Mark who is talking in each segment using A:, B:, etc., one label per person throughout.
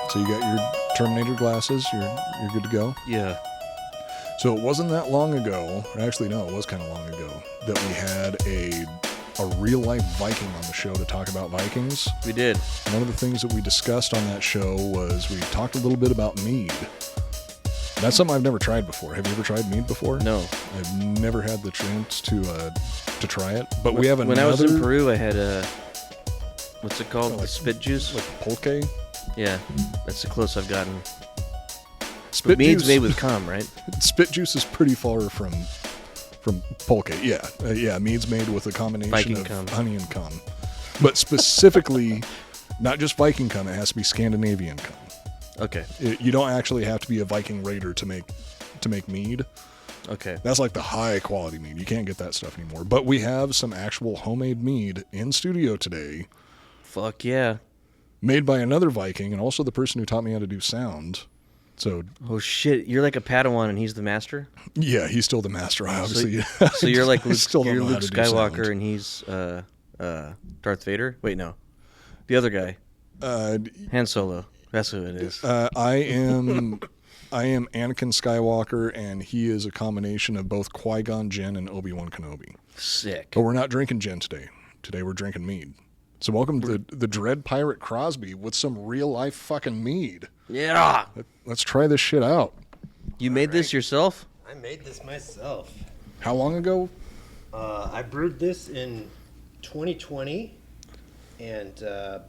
A: So you got your Terminator glasses. You're good to go.
B: Yeah.
A: So it wasn't that long ago. Actually, no, it was kind of long ago that we had a real life Viking on the show to talk about Vikings.
B: We did.
A: One of the things that we discussed on that show was we talked a little bit about mead. That's something I've never tried before. Have you ever tried mead before?
B: No.
A: I've never had the chance to try it. But we have another.
B: When I was in Peru, I had what's it called?
A: Like,
B: the spit juice?
A: Like pulque?
B: Yeah, that's the closest I've gotten.
A: Spit
B: Mead's
A: juice,
B: made with cum, right?
A: Spit juice is pretty far from pulque. Yeah. Yeah, mead's made with a combination
B: Viking
A: of
B: cum.
A: honey and cum. But specifically, not just Viking cum, it has to be Scandinavian cum.
B: Okay.
A: You don't actually have to be a Viking raider to make mead.
B: Okay.
A: That's like the high quality mead. You can't get that stuff anymore. But we have some actual homemade mead in studio today.
B: Fuck yeah.
A: Made by another Viking and also the person who taught me how to do sound. So.
B: Oh shit! You're like a Padawan and he's the master.
A: Yeah, he's still the master. Obviously.
B: So you're like Luke,
A: you're
B: Luke Skywalker and he's Darth Vader. Wait, no, the other guy. Han Solo. That's who it is.
A: I am Anakin Skywalker, and he is a combination of both Qui-Gon Jinn and Obi-Wan Kenobi.
B: Sick.
A: But we're not drinking gin today. Today we're drinking mead. So welcome to the Dread Pirate Crosby with some real life fucking mead.
B: Yeah.
A: Let's try this shit out.
B: You made this yourself?
C: I made this myself.
A: How long ago?
C: I brewed this in 2020 and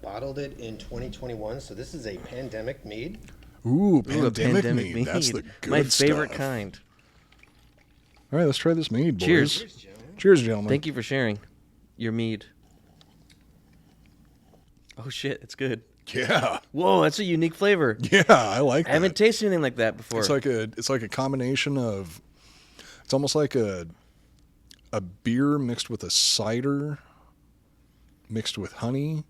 C: bottled it in 2021. So this is a pandemic mead.
A: Ooh,
B: a
A: pandemic mead. That's the good
B: My favorite
A: stuff.
B: kind.
A: All right, let's try this mead, boys.
B: Cheers.
C: Cheers, gentlemen.
A: Cheers, gentlemen.
B: Thank you for sharing your mead. Oh shit, it's good.
A: Yeah.
B: Whoa, that's a unique flavor.
A: Yeah, I like that.
B: I haven't tasted anything like that before.
A: It's like a combination of, it's almost like a beer mixed with a cider, mixed with honey.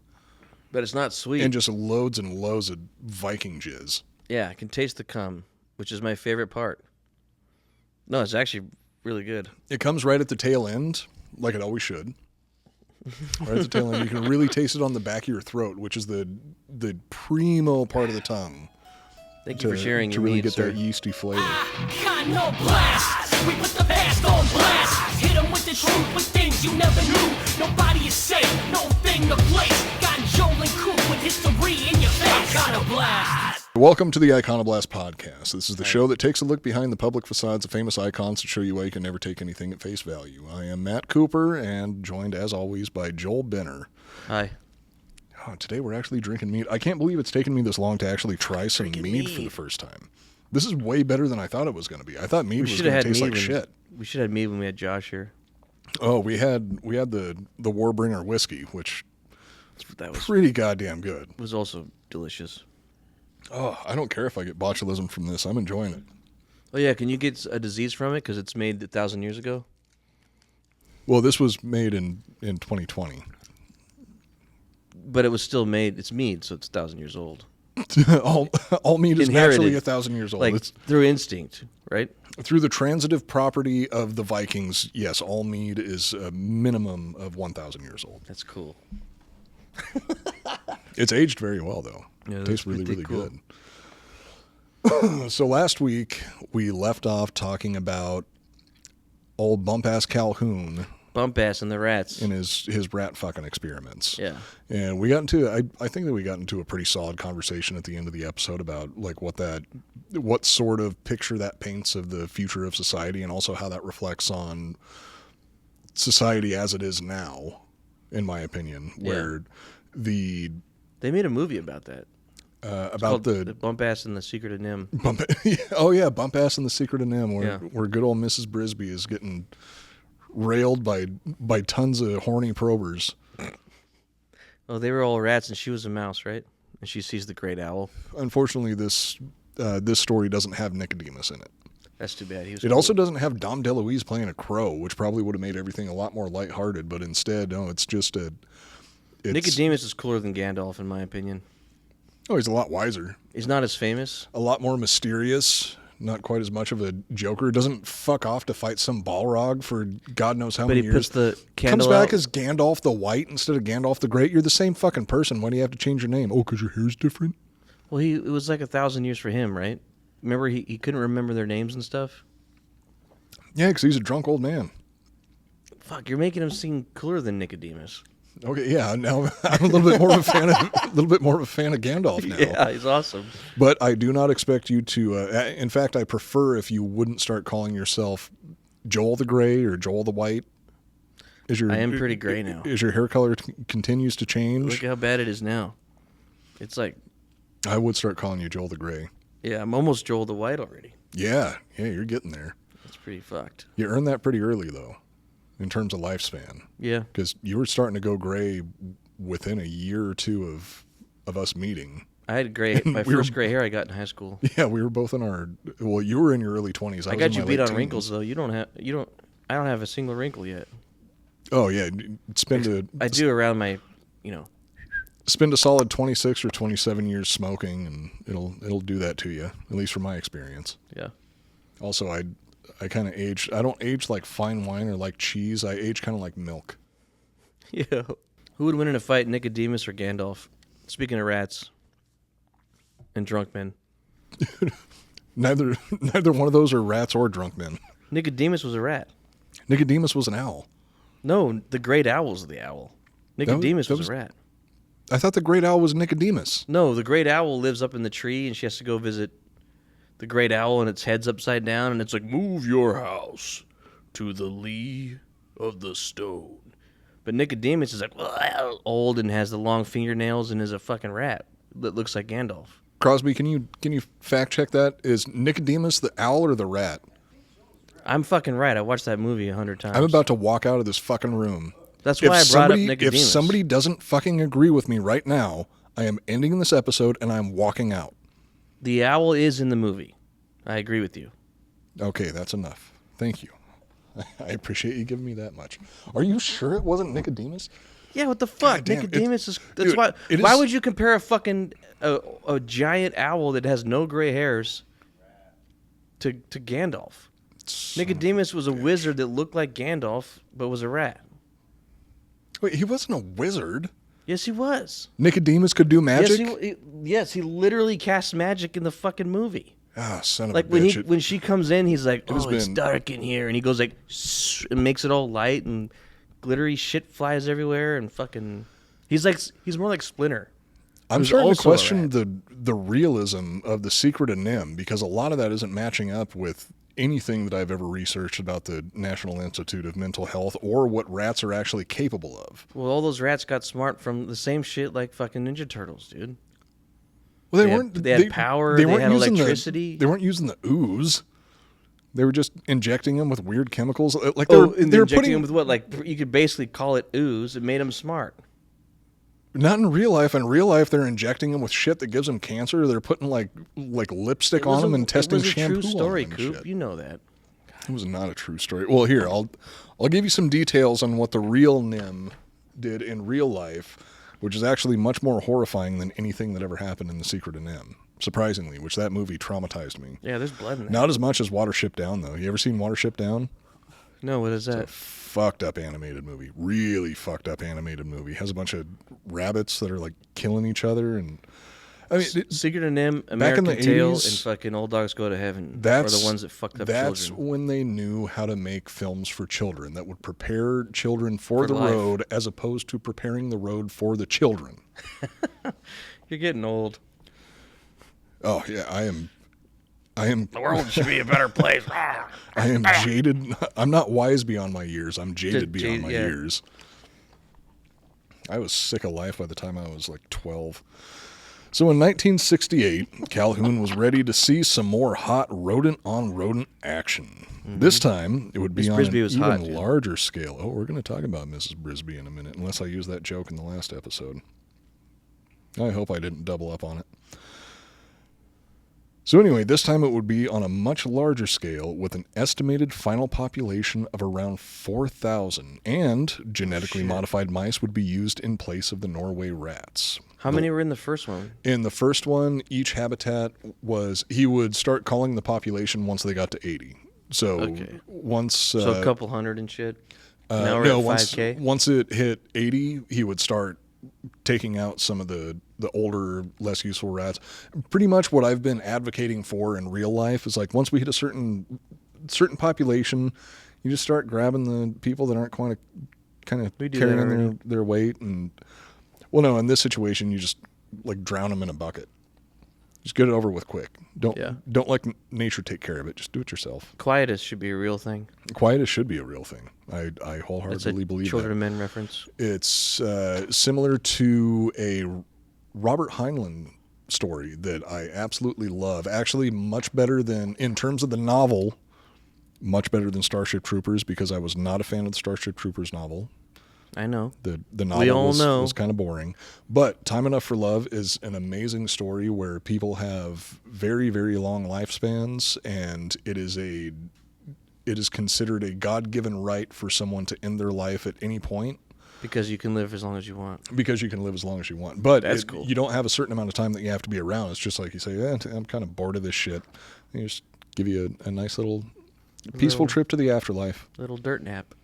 B: But it's not sweet.
A: And just loads and loads of Viking jizz.
B: Yeah, I can taste the cum, which is my favorite part. No, it's actually really good.
A: It comes right at the tail end, like it always should. Right at the tail end. You can really taste it on the back of your throat, which is the primo part of the tongue.
B: Thank you for sharing
A: to
B: your
A: really
B: mead,
A: get
B: sir.
A: that yeasty flavor.
D: Iconoblast, we put the past on blast. Hit 'em with the truth, with things you never knew. Nobody is safe, no thing to place. Got Joel and Coop with history in your face. Iconoblast.
A: Welcome to the Iconoblast podcast. This is the show that takes a look behind the public facades of famous icons to show you why you can never take anything at face value. I am Matt Cooper, and joined as always by Joel Benner.
B: Hi.
A: Oh, today we're actually drinking mead. I can't believe it's taken me this long to actually try some mead for the first time. This is way better than I thought it was going to be. I thought mead was going to taste like shit.
B: We should have mead when we had Josh here.
A: Oh, we had the Warbringer whiskey, which
B: That was
A: pretty goddamn good.
B: was also delicious.
A: Oh, I don't care if I get botulism from this. I'm enjoying it.
B: Oh yeah, can you get a disease from it because it's made 1,000 years ago?
A: Well, this was made in 2020.
B: But it was still made. It's mead, so it's 1,000 years old.
A: all mead is
B: Inherited.
A: naturally 1,000 years old.
B: Like
A: It's
B: through instinct, right?
A: through the transitive property of the Vikings. Yes, all mead is a minimum of 1,000 years old.
B: That's cool.
A: It's aged very well, though.
B: Yeah,
A: It tastes
B: that's
A: really,
B: pretty
A: really
B: cool.
A: good. So last week we left off talking about old bump-ass Calhoun
B: Bump ass and the rats.
A: and his rat fucking experiments.
B: Yeah.
A: And we got into I think that we got into a pretty solid conversation at the end of the episode about like what sort of picture that paints of the future of society, and also how that reflects on society as it is now, in my opinion, where
B: They made a movie about that.
A: about
B: the Bump Ass and the Secret of Nimh.
A: bump Bump Ass and the Secret of Nimh, where good old Mrs. Brisby is getting railed by tons of horny probers.
B: Oh, they were all rats and she was a mouse, right? And she sees the great owl.
A: Unfortunately, this story doesn't have Nicodemus in it.
B: That's too bad.
A: It also doesn't have Dom DeLuise playing a crow, which probably would have made everything a lot more lighthearted, but instead, no, it's just
B: Nicodemus is cooler than Gandalf, in my opinion.
A: Oh, he's a lot wiser.
B: He's not as famous.
A: A lot more mysterious. Not quite as much of a joker. Doesn't fuck off to fight some Balrog for God knows how many years.
B: But he puts the candle
A: Comes back
B: out.
A: as Gandalf the White instead of Gandalf the Great. You're the same fucking person. Why do you have to change your name? Oh, because your hair's different?
B: Well, it was like 1,000 years for him, right? Remember, he couldn't remember their names and stuff?
A: Yeah, because he's a drunk old man.
B: Fuck, you're making him seem cooler than Nicodemus.
A: Okay, yeah. Now I'm a little bit more of a fan of Gandalf now.
B: Yeah, he's awesome.
A: But I do not expect you to. In fact, I prefer if you wouldn't start calling yourself Joel the Gray or Joel the White.
B: I am pretty gray now.
A: As your hair color continues to change.
B: Look how bad it is now. It's like...
A: I would start calling you Joel the Gray.
B: Yeah, I'm almost Joel the White already.
A: Yeah, you're getting there.
B: That's pretty fucked.
A: You earned that pretty early, though, in terms of lifespan.
B: Yeah.
A: Because you were starting to go gray within a year or two of us meeting.
B: I had my first gray hair I got in high school.
A: Yeah, we were both in well, you were in your early 20s.
B: I got you beat on wrinkles, though. I don't have a single wrinkle yet.
A: Oh, yeah.
B: I do around my,
A: Spend a solid 26 or 27 years smoking, and it'll do that to you, at least from my experience.
B: Yeah.
A: Also, I kind of age. I don't age like fine wine or like cheese. I age kind of like milk.
B: Yeah. Who would win in a fight, Nicodemus or Gandalf? Speaking of rats and drunk men.
A: Neither one of those are rats or drunk men.
B: Nicodemus was a rat.
A: Nicodemus was an owl.
B: No, the great owl's the owl. Nicodemus was a rat.
A: I thought the great owl was Nicodemus.
B: No, the great owl lives up in the tree, and she has to go visit the great owl, and its head's upside down, and it's like, move your house to the lee of the stone. But Nicodemus is like old and has the long fingernails and is a fucking rat that looks like Gandalf.
A: Crosby, can you fact check that? Is Nicodemus the owl or the rat?
B: I'm fucking right. I watched that movie 100 times.
A: I'm about to walk out of this fucking room.
B: That's why I brought up Nicodemus.
A: If somebody doesn't fucking agree with me right now, I am ending this episode and I'm walking out.
B: The owl is in the movie. I agree with you.
A: Okay, that's enough. Thank you. I appreciate you giving me that much. Are you sure it wasn't Nicodemus?
B: Yeah, what the fuck?
A: Goddamn,
B: Nicodemus is... That's
A: dude,
B: why would you compare a fucking... a giant owl that has no gray hairs to Gandalf? Nicodemus was a wizard that looked like Gandalf, but was a rat.
A: Wait, he wasn't a wizard.
B: Yes, he was.
A: Nicodemus could do magic?
B: Yes, he literally cast magic in the fucking movie.
A: Ah, son of
B: like
A: a bitch.
B: when she comes in, he's like, it's
A: been...
B: dark in here. And he goes like, and makes it all light and glittery shit flies everywhere and fucking... He's more like Splinter.
A: I'm starting to question the realism of the Secret of Nimh, because a lot of that isn't matching up with anything that I've ever researched about the National Institute of Mental Health or what rats are actually capable of.
B: Well, all those rats got smart from the same shit like fucking Ninja Turtles, dude.
A: Well,
B: they had power, they had electricity.
A: They weren't using the ooze. They were just injecting them with weird chemicals. Like
B: they were injecting them with what? Like, you could basically call it ooze. It made them smart.
A: Not in real life. In real life, they're injecting them with shit that gives them cancer. They're putting like lipstick on them and testing shampoo on them. It was a true story,
B: Coop. You know that.
A: It was not a true story. Well, here, I'll give you some details on what the real Nimh did in real life, which is actually much more horrifying than anything that ever happened in The Secret of Nimh. Surprisingly, which that movie traumatized me.
B: Yeah, there's blood in that.
A: Not as much as Watership Down, though. You ever seen Watership Down?
B: No, what is that?
A: It's a fucked up animated movie. Really fucked up animated movie. Has a bunch of rabbits that are like killing each other, and I mean,
B: Secret of Nimh, American Tail, and fucking Old Dogs Go to Heaven are the ones that fucked up children.
A: That's when they knew how to make films for children that would prepare children for the road, as opposed to preparing the road for the children.
B: You're getting old.
A: Oh yeah, I am.
B: The world should be a better place.
A: I am jaded. I'm not wise beyond my years. I'm jaded beyond my years. I was sick of life by the time I was like 12. So in 1968, Calhoun was ready to see some more hot rodent-on-rodent action. Mm-hmm. This time, it would be on an even larger scale. Oh, we're going to talk about Mrs. Brisby in a minute, unless I used that joke in the last episode. I hope I didn't double up on it. So anyway, this time it would be on a much larger scale with an estimated final population of around 4,000, and genetically modified mice would be used in place of the Norway rats.
B: How many were in the first one?
A: In the first one, each habitat was, he would start calling the population once they got to 80. So once...
B: so a couple hundred and shit? Now we're at 5K?
A: Once it hit 80, he would start taking out some of the older, less useful rats. Pretty much what I've been advocating for in real life is like once we hit a certain population, you just start grabbing the people that aren't kind of carrying their weight. And well, no, in this situation, you just like drown them in a bucket. Just get it over with quick. Don't let nature take care of it. Just do it yourself.
B: Quietus should be a real thing.
A: Quietus should be a real thing. I wholeheartedly believe that.
B: Children of Men reference.
A: It's similar to a Robert Heinlein story that I absolutely love. Actually, much better than, in terms of the novel, much better than Starship Troopers, because I was not a fan of the Starship Troopers novel.
B: I know.
A: The novel was kind of boring. But Time Enough for Love is an amazing story where people have very, very long lifespans, and it is considered a God-given right for someone to end their life at any point.
B: Because you can live as long as you want.
A: But
B: that's cool.
A: You don't have a certain amount of time that you have to be around. It's just like you say, I'm kind of bored of this shit. And you just give you a nice little peaceful trip to the afterlife.
B: Little dirt nap.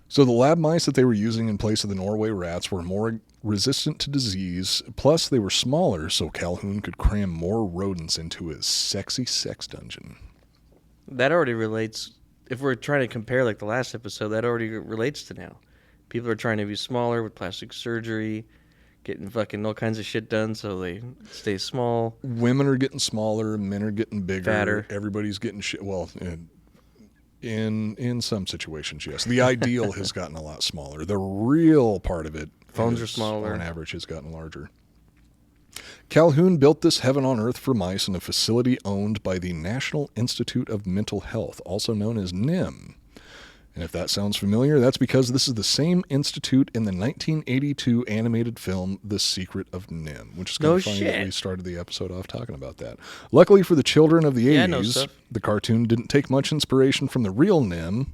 A: So the lab mice that they were using in place of the Norway rats were more resistant to disease, plus they were smaller, so Calhoun could cram more rodents into his sexy sex dungeon.
B: That already relates, if we're trying to compare like the last episode, that already relates to now. People are trying to be smaller with plastic surgery, getting fucking all kinds of shit done so they stay small.
A: Women are getting smaller, men are getting bigger.
B: Fatter.
A: Everybody's getting shit. Well, in some situations, yes. The ideal has gotten a lot smaller. The real part of it,
B: phones are smaller.
A: On average, has gotten larger. Calhoun built this heaven on earth for mice in a facility owned by the National Institute of Mental Health, also known as Nimh. And if that sounds familiar, that's because this is the same institute in the 1982 animated film The Secret of Nimh, which is kind of funny that we started the episode off talking about that. Luckily for the children of the 80s, the cartoon didn't take much inspiration from the real Nimh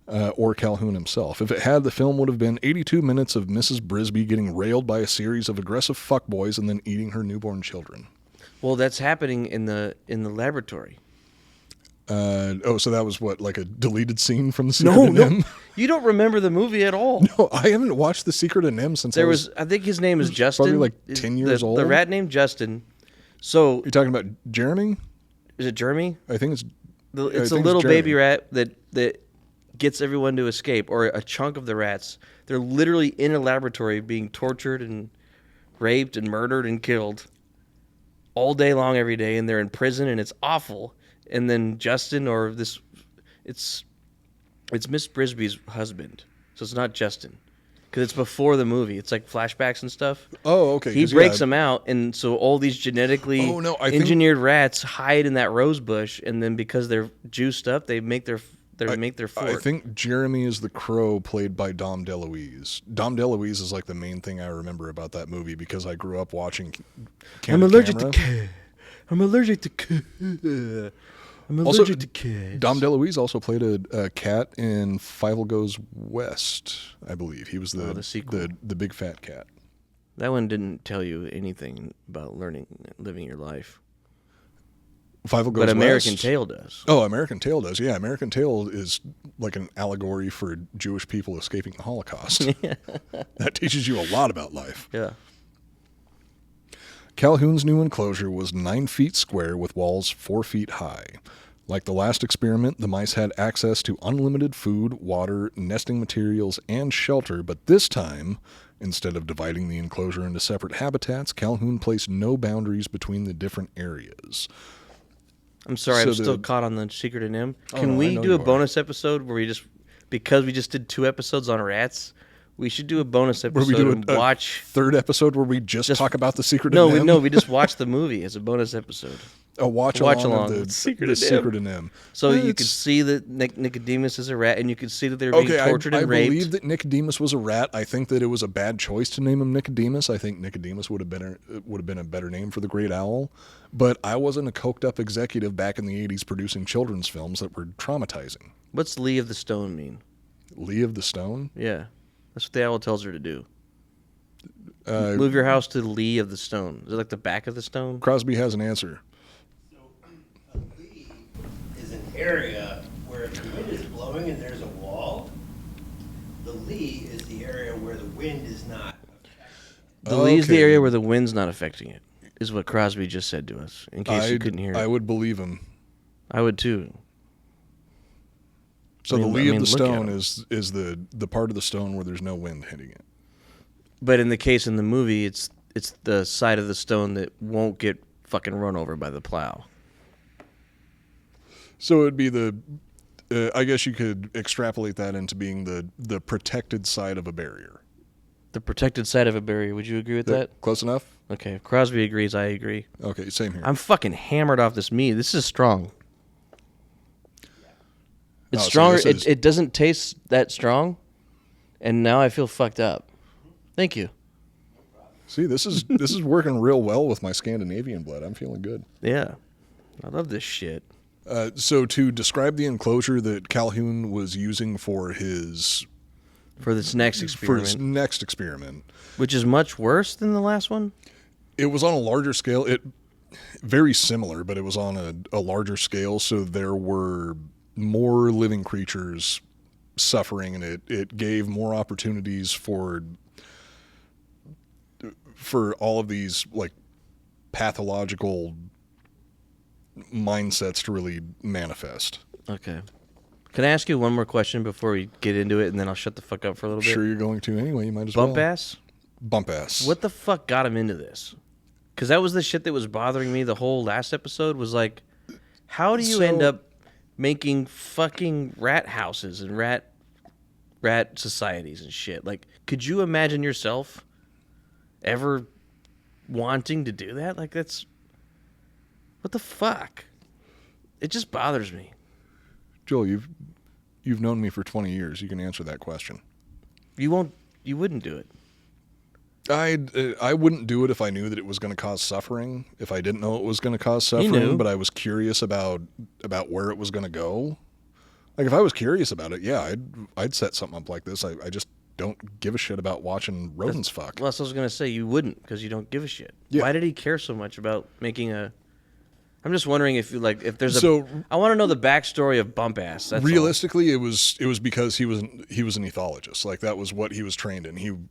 A: or Calhoun himself. If it had, the film would have been 82 minutes of Mrs. Brisby getting railed by a series of aggressive fuckboys and then eating her newborn children.
B: Well, that's happening in the laboratory.
A: So that was what, like a deleted scene from The Secret of Nimh?
B: No, you don't remember the movie at all.
A: No, I haven't watched The Secret of Nimh since
B: I think his name is Justin.
A: Probably like 10 years old.
B: The rat named Justin. So
A: you're talking about Jeremy?
B: Is it Jeremy?
A: I think it's
B: a little baby rat that gets everyone to escape, or a chunk of the rats. They're literally in a laboratory being tortured and raped and murdered and killed all day long every day, and they're in prison, and it's awful. And then Justin, or this, it's Miss Brisby's husband, so it's not Justin, because it's before the movie. It's like flashbacks and stuff.
A: Oh, okay.
B: He breaks them out, and so all these genetically engineered rats hide in that rose bush, and then because they're juiced up, they make their fort.
A: I think Jeremy is the crow played by Dom DeLuise. Dom DeLuise is like the main thing I remember about that movie because I grew up watching.
B: I'm allergic to kids. I'm allergic to kids.
A: Dom DeLuise also played a cat in Fievel Goes West, I believe. He was the sequel. The big fat cat.
B: That one didn't tell you anything about living your life.
A: Fievel Goes West.
B: But American Tail does.
A: Oh, American Tail does. Yeah, American Tail is like an allegory for Jewish people escaping the Holocaust. That teaches you a lot about life.
B: Yeah.
A: Calhoun's new enclosure was 9 feet square with walls 4 feet high. Like the last experiment, the mice had access to unlimited food, water, nesting materials, and shelter, but this time, instead of dividing the enclosure into separate habitats, Calhoun placed no boundaries between the different areas.
B: I'm sorry, I'm still caught on The Secret of Nimh. Can we do a bonus episode where because we just did 2 episodes on rats, we should do a bonus episode
A: where we do
B: and watch...
A: third episode where we just talk about The Secret of Nimh?
B: No, we just watch the movie as a bonus episode.
A: A watch along of the Secret of Nimh.
B: So you could see that Nicodemus is a rat, and you could see that they're being tortured and raped.
A: I believe that Nicodemus was a rat. I think that it was a bad choice to name him Nicodemus. I think Nicodemus would have been a better name for the Great Owl. But I wasn't a coked up executive back in the 80s producing children's films that were traumatizing.
B: What's Lee of the Stone mean?
A: Lee of the Stone?
B: Yeah. That's what the owl tells her to do. Move your house to the lee of the stone. Is it like the back of the stone?
A: Crosby has an answer.
C: So a lee is an area where if the wind is blowing and there's a wall, the lee is the area where the wind wind is not.
B: The Lee is the
A: Okay.
B: area where the wind's not affecting it, is what Crosby just said to us, in case you couldn't hear
A: I
B: it.
A: would believe him.
B: I would too.
A: So
B: I mean-
A: the Lee
B: I mean,
A: of the
B: look at
A: stone
B: him.
A: is the part of the stone where there's no wind hitting it.
B: But in the case in the movie, it's the side of the stone that won't get fucking run over by the plow.
A: So it'd be I guess you could extrapolate that into being the protected side of a barrier.
B: The protected side of a barrier. Would you agree with that?
A: Close enough?
B: Okay, if Crosby agrees, I agree.
A: Okay, same here.
B: I'm fucking hammered off this meat. This is strong. It's
A: Oh, so
B: stronger.
A: this is-
B: It doesn't taste that strong, and now I feel fucked up. Thank you.
A: See, this is working real well with my Scandinavian blood. I'm feeling good.
B: Yeah, I love this shit.
A: So to describe the enclosure that Calhoun was using for his
B: For this next experiment, which is much worse than the last one.
A: it was on a larger scale. It very similar, but it was on a larger scale. So there were more living creatures suffering, and it gave more opportunities for all of these like pathological mindsets to really manifest.
B: Okay. Can I ask you one more question before we get into it, and then I'll shut the fuck up for a little bit?
A: Sure, you're going to anyway. You might as
B: Bump
A: well.
B: ass?
A: Bump ass.
B: What the fuck got him into this? Because that was the shit that was bothering me the whole last episode, was like, how do you end up making fucking rat houses and rat societies and shit? Like, could you imagine yourself ever wanting to do that? Like, that's... What the fuck? It just bothers me.
A: Joel, you've known me for 20 years. You can answer that question.
B: You wouldn't do it.
A: I wouldn't do it if I knew that it was going to cause suffering. If I didn't know it was going to cause
B: knew.
A: suffering, but I was curious about where it was going to go. Like if I was curious about it, yeah, I'd set something up like this. I just don't give a shit about watching rodents fuck.
B: Well, that's what I was going to say. You wouldn't, because you don't give a shit.
A: Yeah.
B: Why did he care so much about making a... I'm just wondering if there's
A: So-
B: I want to know the backstory of Bump Ass. That's
A: Realistically, it was because he was an ethologist. Like that was what he was trained in.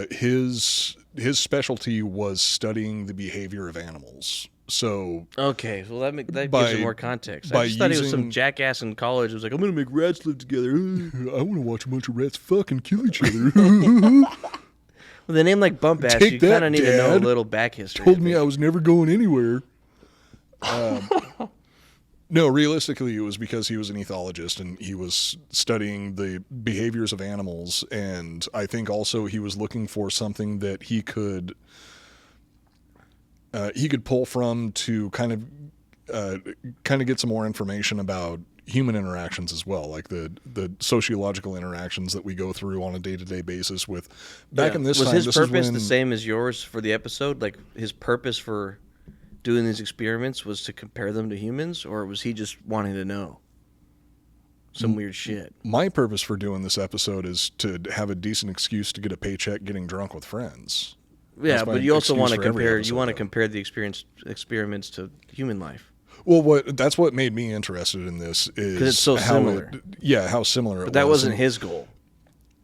A: His specialty was studying the behavior of animals. So
B: all. Okay, well that gives
A: By-
B: it more context.
A: by
B: I just thought he was some
A: using-
B: jackass in college who was like, I'm going to make rats live together.
A: I want to watch a bunch of rats fucking kill each other.
B: With a name like Bump Ass,
A: Take
B: you kind
A: that,
B: of need to know a
A: Dad.
B: little back history.
A: Told me I was never going anywhere. No, realistically, it was because he was an ethologist and he was studying the behaviors of animals. And I think also he was looking for something that he could pull from to kind of get some more information about human interactions as well, like the sociological interactions that we go through on a day-to-day basis with back in this
B: was
A: time.
B: his
A: This
B: purpose
A: is when,
B: the same as yours for the episode? Like his purpose for doing these experiments was to compare them to humans, or was he just wanting to know some weird shit?
A: My purpose for doing this episode is to have a decent excuse to get a paycheck getting drunk with friends.
B: Yeah,
A: That's my
B: but you also
A: excuse
B: want to
A: for every
B: compare. You
A: episode,
B: want to
A: though.
B: compare the experiments to human life.
A: Well, that's what made me interested in this is
B: 'Cause it's so
A: how
B: similar.
A: how similar it was.
B: But that wasn't
A: And
B: his goal,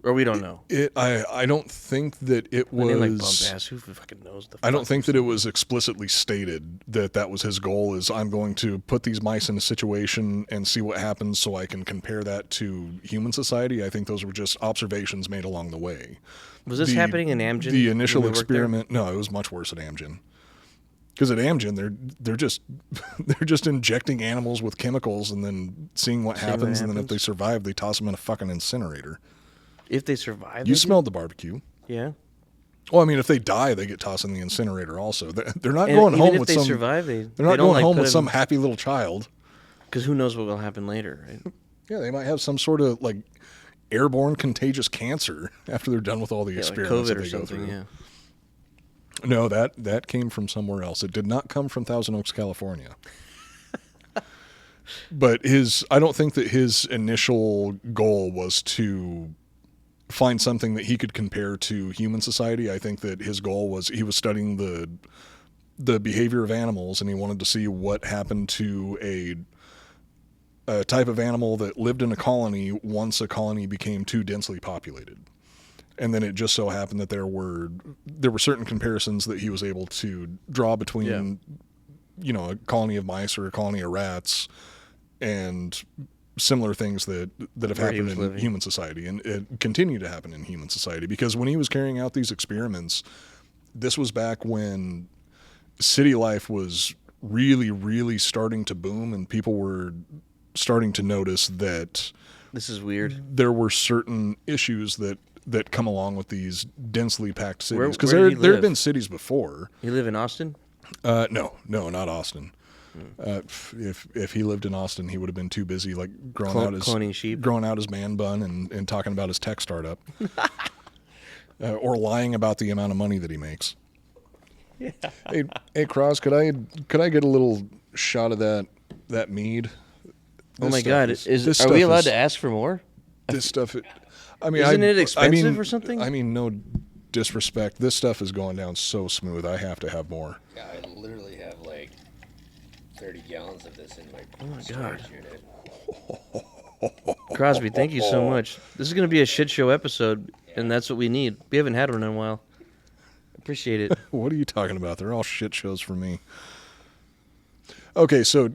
B: or we don't know.
A: I don't think that it
B: I mean, like Bump
A: was.
B: Ass, who fucking knows the?
A: I don't
B: fuck
A: think that it was explicitly stated that was his goal. Is I'm going to put these mice in a situation and see what happens, so I can compare that to human society. I think those were just observations made along the way.
B: Was this happening in Amgen?
A: The
B: when
A: initial
B: we worked there?
A: experiment, no, it was much worse at Amgen. Because at Amgen, they're just injecting animals with chemicals and then seeing what happens, and then if they survive, they toss them in a fucking incinerator.
B: If they survive,
A: You
B: they
A: smelled the barbecue.
B: do? Yeah.
A: Well, I mean, if they die, they get tossed in the incinerator. Also, they're not
B: And
A: going
B: even
A: home
B: if
A: with
B: they
A: some.
B: survive,
A: They're not
B: they don't,
A: going
B: like,
A: home
B: put
A: with some
B: them-
A: happy little child.
B: Because who knows what will happen later, right?
A: Yeah, they might have some sort of like airborne contagious cancer after they're done with all the
B: Yeah, like
A: experiments that
B: COVID or
A: they go
B: something.
A: through.
B: Yeah.
A: No, that came from somewhere else. It did not come from Thousand Oaks, California. But I don't think that his initial goal was to find something that he could compare to human society. I think that his goal was he was studying the behavior of animals, and he wanted to see what happened to a type of animal that lived in a colony once a colony became too densely populated. And then it just so happened that there were certain comparisons that he was able to draw between, a colony of mice or a colony of rats and similar things that have happened in human society, and it continued to happen in human society, because when he was carrying out these experiments, this was back when city life was really, really starting to boom, and people were starting to notice that
B: this is weird.
A: There were certain issues that come along with these densely packed cities, because
B: where
A: there have been cities before.
B: You live in Austin?
A: No, not Austin. If he lived in Austin, he would have been too busy
B: cloning sheep,
A: growing out his man bun, and talking about his tech startup, or lying about the amount of money that he makes. Yeah. Hey, Cross, could I get a little shot of that mead?
B: Oh my God! Are we allowed to ask for more?
A: This stuff.
B: Isn't it expensive or something?
A: I mean, no disrespect. This stuff is going down so smooth. I have to have more.
C: Yeah, I literally have like 30 gallons of this in my
B: storage
C: unit.
B: Crosby, thank you so much. This is going to be a shit show episode, and that's what we need. We haven't had one in a while. Appreciate it.
A: What are you talking about? They're all shit shows for me. Okay, so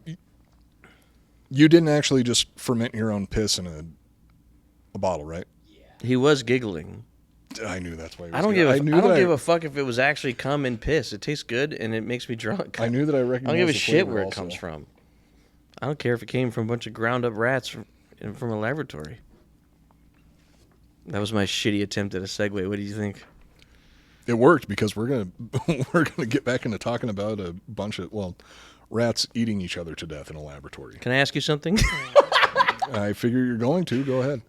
A: you didn't actually just ferment your own piss in a bottle, right?
C: Yeah.
B: He was giggling.
A: I knew that's why. He was
B: I don't give a fuck if it was actually cum and piss. It tastes good and it makes me drunk.
A: I knew that I recognized.
B: I don't give a shit where
A: also.
B: It comes from. I don't care if it came from a bunch of ground up rats from a laboratory. That was my shitty attempt at a segue. What do you think?
A: It worked, because we're gonna get back into talking about a bunch of rats eating each other to death in a laboratory.
B: Can I ask you something?
A: I figure you're going to. Go ahead.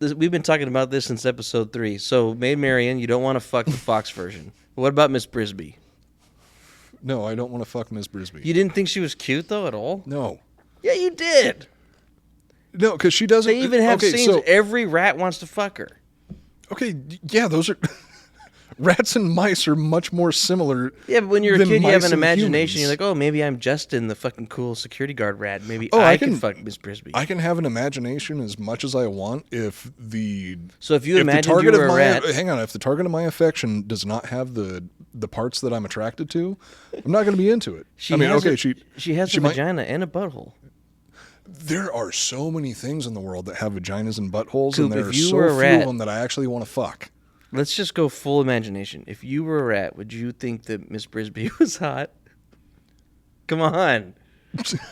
B: We've been talking about this since episode 3. So, Maid Marian, you don't want to fuck the Fox version. What about Miss Brisby?
A: No, I don't want to fuck Miss Brisby.
B: You didn't think she was cute, though, at all?
A: No.
B: Yeah, you did.
A: No, because she doesn't.
B: They even have scenes where every rat wants to fuck her.
A: Okay, yeah, those are... Rats and mice are much more similar.
B: Yeah, but when you're a kid, you have an imagination.
A: Humans.
B: You're like, oh, maybe I'm Justin, the fucking cool security guard rat. Maybe I can fuck Miss Brisby.
A: I can have an imagination as much as I want if the...
B: So if you imagine you were a rat...
A: Hang on, if the target of my affection does not have the parts that I'm attracted to, I'm not going to be into it.
B: She has a vagina and a butthole.
A: There are so many things in the world that have vaginas and buttholes,
B: Coop,
A: and there are
B: so
A: few of them that I actually want to fuck.
B: Let's just go full imagination. If you were a rat, would you think that Miss Brisby was hot? Come on.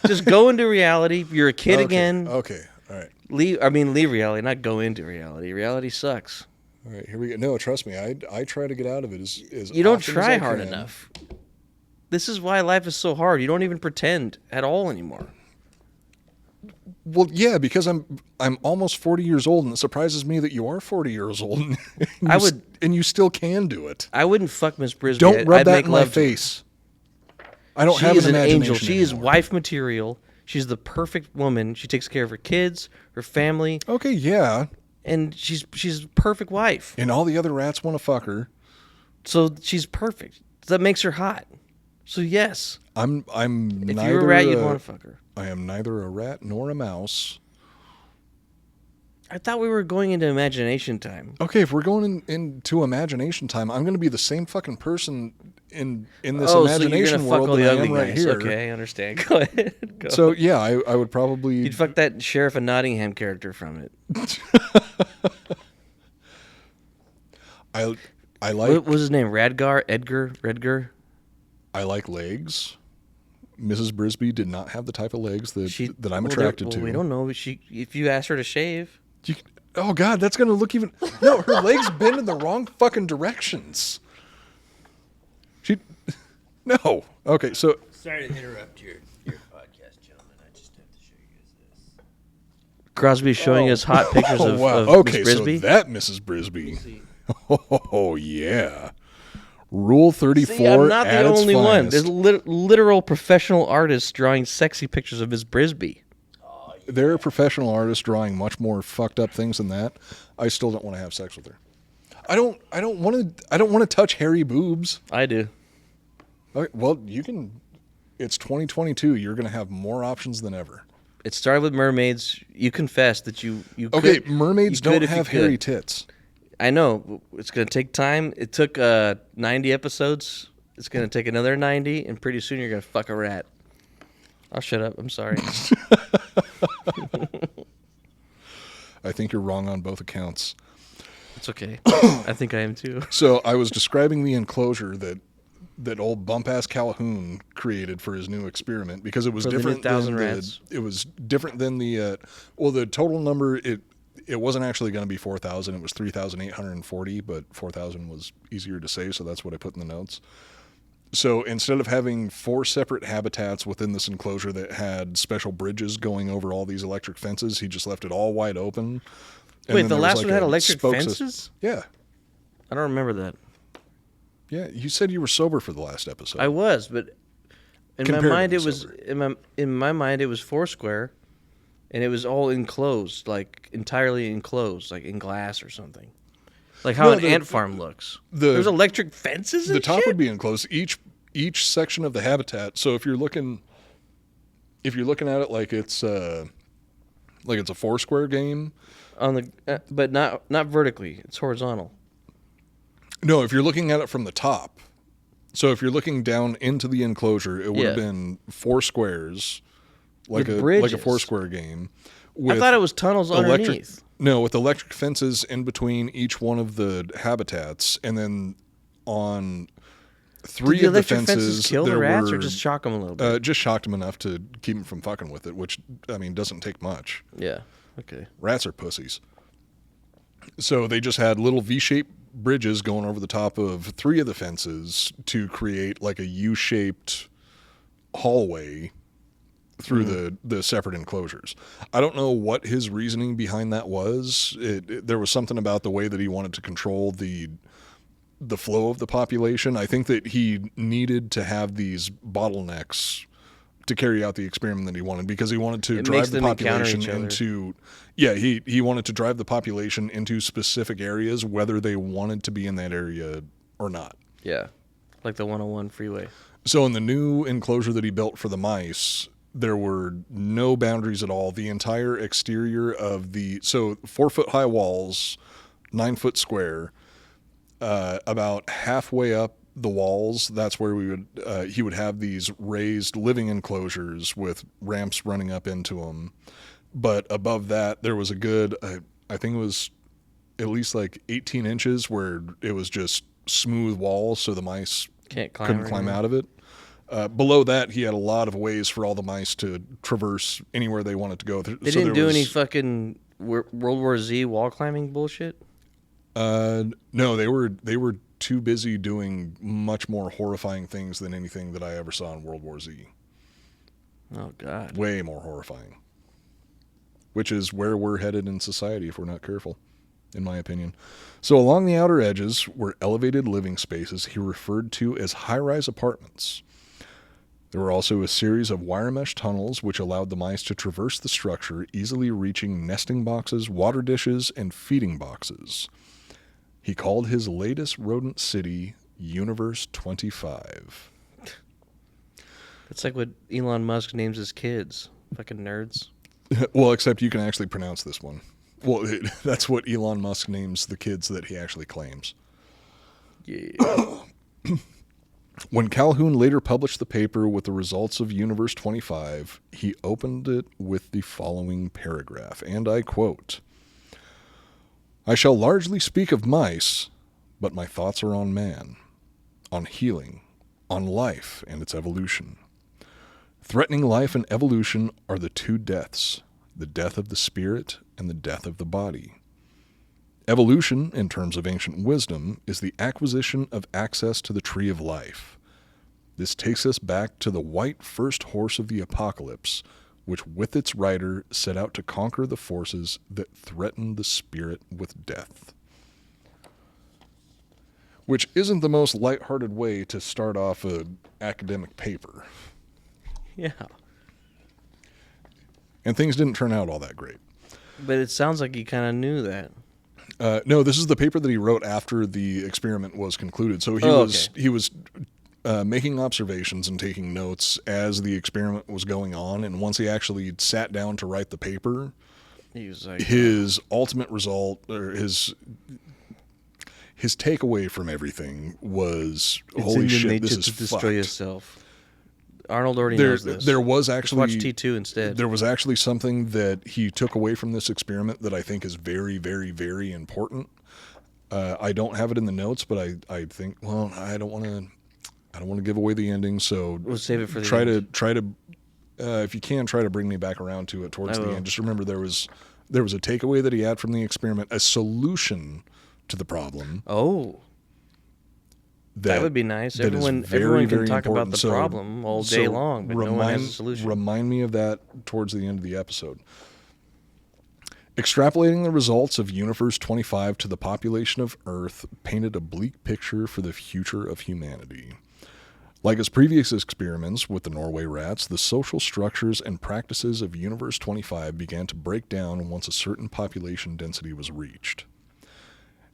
B: Just go into reality. You're a kid again.
A: Okay, all right.
B: Leave reality, not go into reality. Reality sucks.
A: All right, here we go. No, trust me, I try to get out of it as
B: You don't
A: often
B: try
A: as I
B: hard
A: can.
B: enough. This is why life is so hard. You don't even pretend at all anymore.
A: Well, yeah, because I'm almost 40 years old, and it surprises me that you are 40 years old, and you still can do it.
B: I wouldn't fuck Miss Brisby.
A: Don't rub
B: I'd
A: that
B: make
A: in my
B: love
A: face. I don't have an imagination
B: angel. She is
A: anymore.
B: wife material. She's the perfect woman. She takes care of her kids, her family.
A: Okay, yeah.
B: And she's a perfect wife.
A: And all the other rats want to fuck her.
B: So she's perfect. That makes her hot. So yes.
A: If
B: you're a rat, you'd want to fuck her.
A: I am neither a rat nor a mouse.
B: I thought we were going into imagination time.
A: Okay, if we're going into imagination time, I'm going to be the same fucking person in this imagination world that I am right here.
B: Okay, I understand. Go ahead. Go.
A: So yeah, I would probably...
B: You'd fuck that Sheriff of Nottingham character from it.
A: I like...
B: What was his name? Redgar?
A: I like legs. Mrs. Brisby did not have the type of legs that I'm attracted to.
B: We don't know. If you ask her to shave...
A: Oh, God, that's going to look even... No, her legs bend in the wrong fucking directions. No. Okay, so...
C: Sorry to interrupt your podcast, gentlemen. I just have to show you guys this.
B: Crosby's showing us hot pictures of
A: Okay,
B: Miss Brisby.
A: So that Mrs. Brisby. Oh, yeah. Rule 34
B: See, I'm not the only one.
A: Finest.
B: There's literal professional artists drawing sexy pictures of Miss Brisby.
A: There are professional artists drawing much more fucked up things than that. I still don't want to have sex with her. I don't want to touch hairy boobs.
B: I do.
A: Okay, well, you can. It's 2022. You're going to have more options than ever.
B: It started with mermaids. You confessed that you
A: Okay,
B: could,
A: mermaids
B: you could
A: don't
B: if you
A: have
B: could.
A: hairy tits.
B: I know. It's going to take time. It took 90 episodes. It's going to take another 90, and pretty soon you're going to fuck a rat. I'll shut up. I'm sorry.
A: I think you're wrong on both accounts.
B: It's okay. I think I am too.
A: So I was describing the enclosure that old bump-ass Calhoun created for his new experiment because it was
B: For the
A: different
B: 1,000
A: than
B: rats?
A: it was different than the the total number it wasn't actually going to be 4,000. It was 3,840, but 4,000 was easier to say, so that's what I put in the notes. So instead of having 4 separate habitats within this enclosure that had special bridges going over all these electric fences, he just left it all wide open. And
B: Wait,
A: then
B: the
A: there was
B: last
A: like
B: one had
A: a
B: electric
A: spoke
B: fences?
A: Yeah.
B: I don't remember that.
A: Yeah, you said you were sober for the last episode.
B: I was, but in my
A: Comparatively
B: mind it was
A: sober.
B: in my mind it was Foursquare, and it was all enclosed, like entirely enclosed, like in glass or something, like how
A: No,
B: an ant farm looks. There's electric fences.
A: The
B: And
A: top
B: shit?
A: would be enclosed. Each section of the habitat. So if you're looking at it like it's a Foursquare game.
B: on the, but not vertically. It's horizontal.
A: No, if you're looking at it from the top. So if you're looking down into the enclosure, it would have
B: Yeah.
A: been 4 squares, like
B: With
A: a
B: bridges.
A: Foursquare game.
B: I thought it was tunnels underneath.
A: No, with electric fences in between each one of the habitats, and then on 3
B: Did the
A: of the
B: electric
A: fences,
B: fences kill the
A: there
B: rats,
A: were,
B: or just shock them a little bit?
A: just shocked them enough to keep them from fucking with it, which I mean doesn't take much.
B: Yeah. Okay.
A: Rats are pussies. So they just had little V-shaped bridges going over the top of 3 of the fences to create like a U-shaped hallway through the separate enclosures. I don't know what his reasoning behind that was. There was something about the way that he wanted to control the flow of the population. I think that he needed to have these bottlenecks to carry out the experiment that he wanted, because he wanted to
B: It
A: drive
B: makes
A: the
B: them encounter
A: population
B: each other.
A: into he wanted to drive the population into specific areas, whether they wanted to be in that area or not.
B: Yeah. Like the 101 freeway.
A: So in the new enclosure that he built for the mice, there were no boundaries at all. The entire exterior of 4-foot high walls, 9-foot square, about halfway up the walls, that's where he would have these raised living enclosures with ramps running up into them. But above that, there was a good, I think it was at least like 18 inches where it was just smooth walls, so the mice
B: Couldn't
A: climb out of it. Below that, he had a lot of ways for all the mice to traverse anywhere they wanted to go.
B: They didn't do any fucking World War Z wall climbing bullshit?
A: No, they were too busy doing much more horrifying things than anything that I ever saw in World War Z.
B: Oh, God.
A: Way more horrifying. Which is where we're headed in society if we're not careful, in my opinion. So along the outer edges were elevated living spaces he referred to as high-rise apartments. There were also a series of wire mesh tunnels which allowed the mice to traverse the structure, easily reaching nesting boxes, water dishes, and feeding boxes. He called his latest rodent city Universe 25.
B: That's like what Elon Musk names his kids. Fucking nerds.
A: Well, except you can actually pronounce this one. Well, that's what Elon Musk names the kids that he actually claims.
B: Yeah.
A: When Calhoun later published the paper with the results of Universe 25, he opened it with the following paragraph, and I quote, "I shall largely speak of mice, but my thoughts are on man, on healing, on life and its evolution. Threatening life and evolution are the 2 deaths, the death of the spirit and the death of the body. Evolution, in terms of ancient wisdom, is the acquisition of access to the tree of life. This takes us back to the white first horse of the apocalypse, which with its rider set out to conquer the forces that threaten the spirit with death." Which isn't the most lighthearted way to start off an academic paper.
B: Yeah.
A: And things didn't turn out all that great.
B: But it sounds like he kind of knew that.
A: No, this is the paper that he wrote after the experiment was concluded. So he was making observations and taking notes as the experiment was going on. And once he actually sat down to write the paper,
B: He was like,
A: his ultimate result, or his takeaway from everything was,
B: it's
A: holy
B: in your
A: shit,
B: nature
A: this is
B: to destroy
A: fucked.
B: yourself. Arnold already knows this.
A: There was
B: Just
A: actually
B: watch T2 instead.
A: There was actually something that he took away from this experiment that I think is very, very, very important. I don't have it in the notes, but I think, well, I don't want to give away the ending, so
B: We'll save it for the
A: try
B: end.
A: to if you can, try to bring me back around to it towards
B: I
A: the
B: will.
A: end. Just remember there was a takeaway that he had from the experiment, a solution to the problem.
B: Oh, that would be nice.
A: that is
B: Everyone
A: very,
B: can
A: very
B: talk about
A: important.
B: the
A: So-
B: problem all day
A: so
B: long, but no one has a solution.
A: Remind me of that towards the end of the episode. Extrapolating the results of Universe 25 to the population of Earth painted a bleak picture for the future of humanity. Like his previous experiments with the Norway rats, the social structures and practices of Universe 25 began to break down once a certain population density was reached.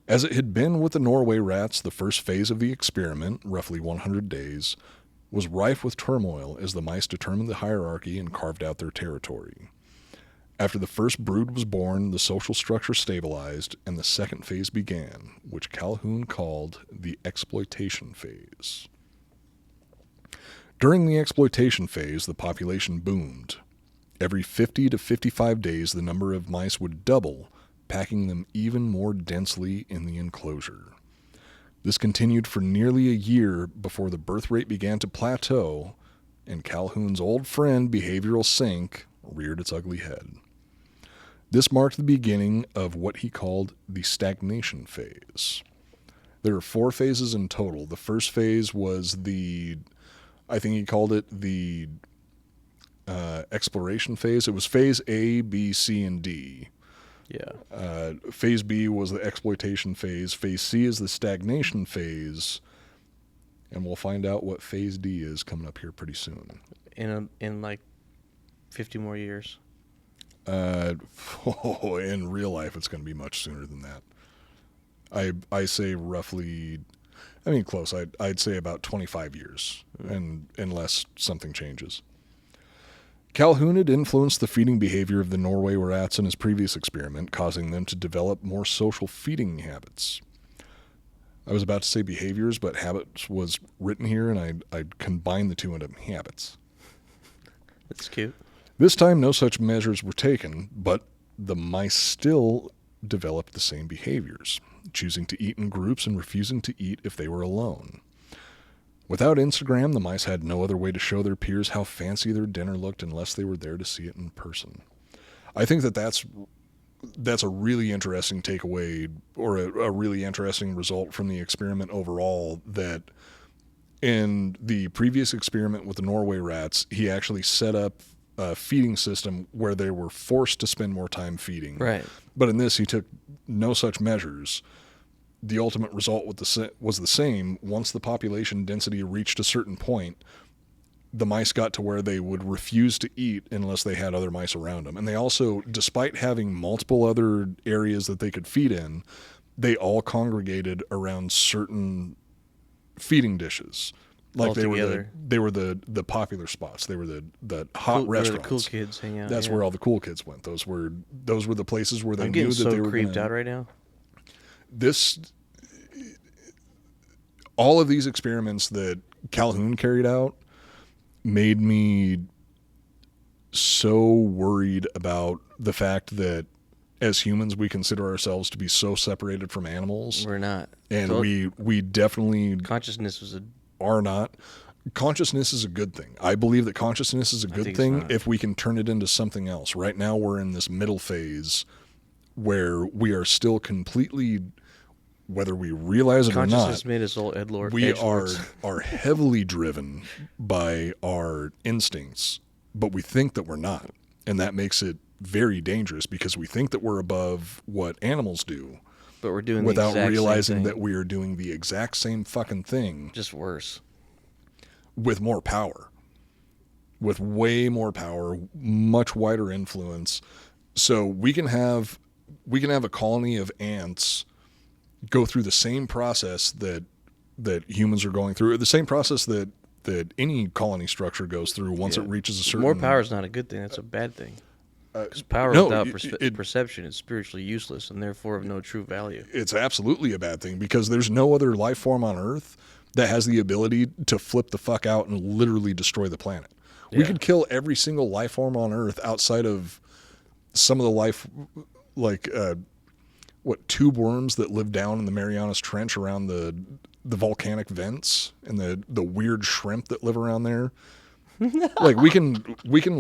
A: As it had been with the Norway rats, the first phase of the experiment, roughly 100 days, was rife with turmoil as the mice determined the hierarchy and carved out their territory. After the first brood was born, the social structure stabilized, and the second phase began, which Calhoun called the exploitation phase. During the exploitation phase, the population boomed. Every 50 to 55 days, the number of mice would double, packing them even more densely in the enclosure. This continued for nearly a year before the birth rate began to plateau, and Calhoun's old friend, behavioral sink, reared its ugly head. This marked the beginning of what he called the stagnation phase. There are 4 phases in total. The first phase was I think he called it the exploration phase. It was phase A, B, C, and D.
B: Yeah.
A: Phase B was the exploitation phase. Phase C is the stagnation phase. And we'll find out what phase D is coming up here pretty soon.
B: In like 50 more years.
A: In real life, it's going to be much sooner than that. I say roughly, close. I'd say about 25 years, and unless something changes. Calhoun had influenced the feeding behavior of the Norway rats in his previous experiment, causing them to develop more social feeding habits. I was about to say behaviors, but habits was written here, and I'd combine the two into habits.
B: That's cute.
A: This time, no such measures were taken, but the mice still developed the same behaviors, choosing to eat in groups and refusing to eat if they were alone. Without Instagram, the mice had no other way to show their peers how fancy their dinner looked unless they were there to see it in person. I think that's a really interesting takeaway, or a really interesting result from the experiment overall, that in the previous experiment with the Norway rats, he actually set up a feeding system where they were forced to spend more time feeding.
B: Right.
A: But in this, he took no such measures. The ultimate result was the same. Once the population density reached a certain point, the mice got to where they would refuse to eat unless they had other mice around them. And they also, despite having multiple other areas that they could feed in, they all congregated around certain feeding dishes. Like
B: Altogether.
A: they were the popular spots. They were the hot
B: Where
A: restaurants.
B: the cool kids hang out.
A: That's
B: yeah.
A: where all the cool kids went. Those were the places where they
B: I'm
A: knew
B: getting
A: that
B: so
A: they were
B: creeped
A: gonna,
B: out right now.
A: All of these experiments that Calhoun carried out made me so worried about the fact that as humans we consider ourselves to be so separated from animals,
B: We're not.
A: and
B: So
A: we definitely
B: consciousness was a
A: are not. Consciousness is a good thing. I believe that consciousness is a good
B: think it's
A: thing
B: not.
A: if we can turn it into something else. Right now we're in this middle phase where we are still completely, whether we realize it or
B: consciousness
A: not,
B: made us all
A: we
B: edgelords.
A: are heavily driven by our instincts, but we think that we're not. And that makes it very dangerous because we think that we're above what animals do
B: But we're doing
A: without
B: the exact
A: realizing
B: same
A: that
B: thing.
A: we are doing the exact same fucking thing
B: Just worse.
A: with more power, with way more power, much wider influence. So we can have a colony of ants go through the same process that that humans are going through, the same process that any colony structure goes through once it reaches a certain...
B: More power is not a good thing. That's a bad thing. Because power
A: no,
B: without
A: it-
B: perception is spiritually useless and therefore of no true value.
A: It's absolutely a bad thing because there's no other life form on Earth that has the ability to flip the fuck out and literally destroy the planet. We
B: Yeah.
A: could kill every single life form on Earth outside of some of the life, like tube worms that live down in the Marianas Trench around the volcanic vents, and the weird shrimp that live around there. Like we can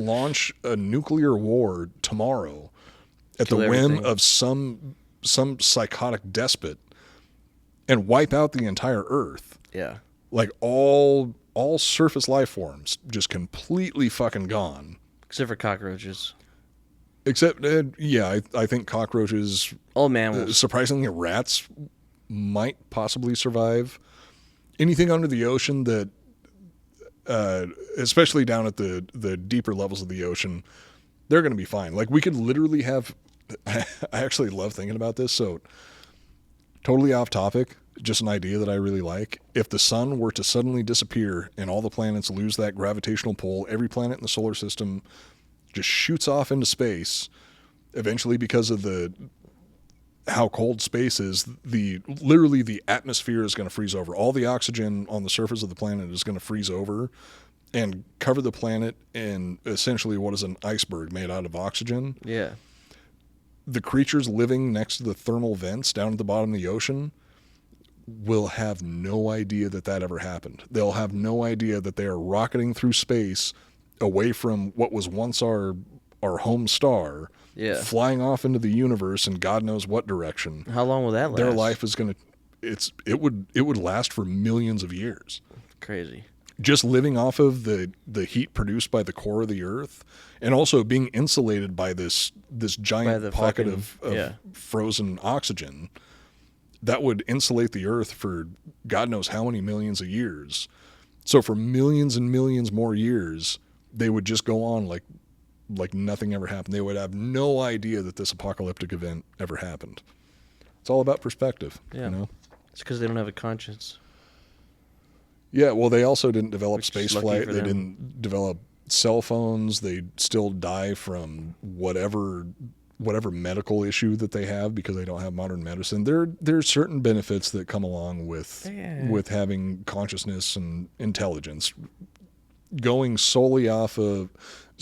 A: launch a nuclear war tomorrow at
B: Kill
A: the whim
B: everything.
A: of some psychotic despot and wipe out the entire Earth.
B: Yeah.
A: Like all surface life forms just completely fucking gone.
B: Except for cockroaches.
A: Except, I think cockroaches,
B: All mammals.
A: surprisingly, rats might possibly survive. Anything under the ocean that, especially down at the deeper levels of the ocean, they're going to be fine. Like we could literally have, I actually love thinking about this. So totally off topic, just an idea that I really like. If the sun were to suddenly disappear and all the planets lose that gravitational pull, every planet in the solar system just shoots off into space, eventually because of how cold space is, literally the atmosphere is going to freeze over. All the oxygen on the surface of the planet is going to freeze over and cover the planet in essentially what is an iceberg made out of oxygen.
B: Yeah.
A: The creatures living next to the thermal vents down at the bottom of the ocean will have no idea that ever happened. They'll have no idea that they are rocketing through space away from what was once our home star, flying off into the universe in God knows what direction.
B: How long will that last?
A: Their life is going to, it would last for millions of years.
B: Crazy.
A: Just living off of the heat produced by the core of the Earth, and also being insulated by this giant pocket of frozen oxygen that would insulate the Earth for God knows how many millions of years. So for millions and millions more years, they would just go on like nothing ever happened. They would have no idea that this apocalyptic event ever happened. It's all about perspective.
B: Yeah.
A: You know?
B: It's because they don't have a conscience.
A: Yeah, well, they also didn't develop
B: Which is
A: space
B: lucky
A: flight.
B: for
A: They
B: them.
A: didn't develop cell phones. They still die from whatever medical issue that they have because they don't have modern medicine. There's certain benefits that come along with having consciousness and intelligence. Going solely off of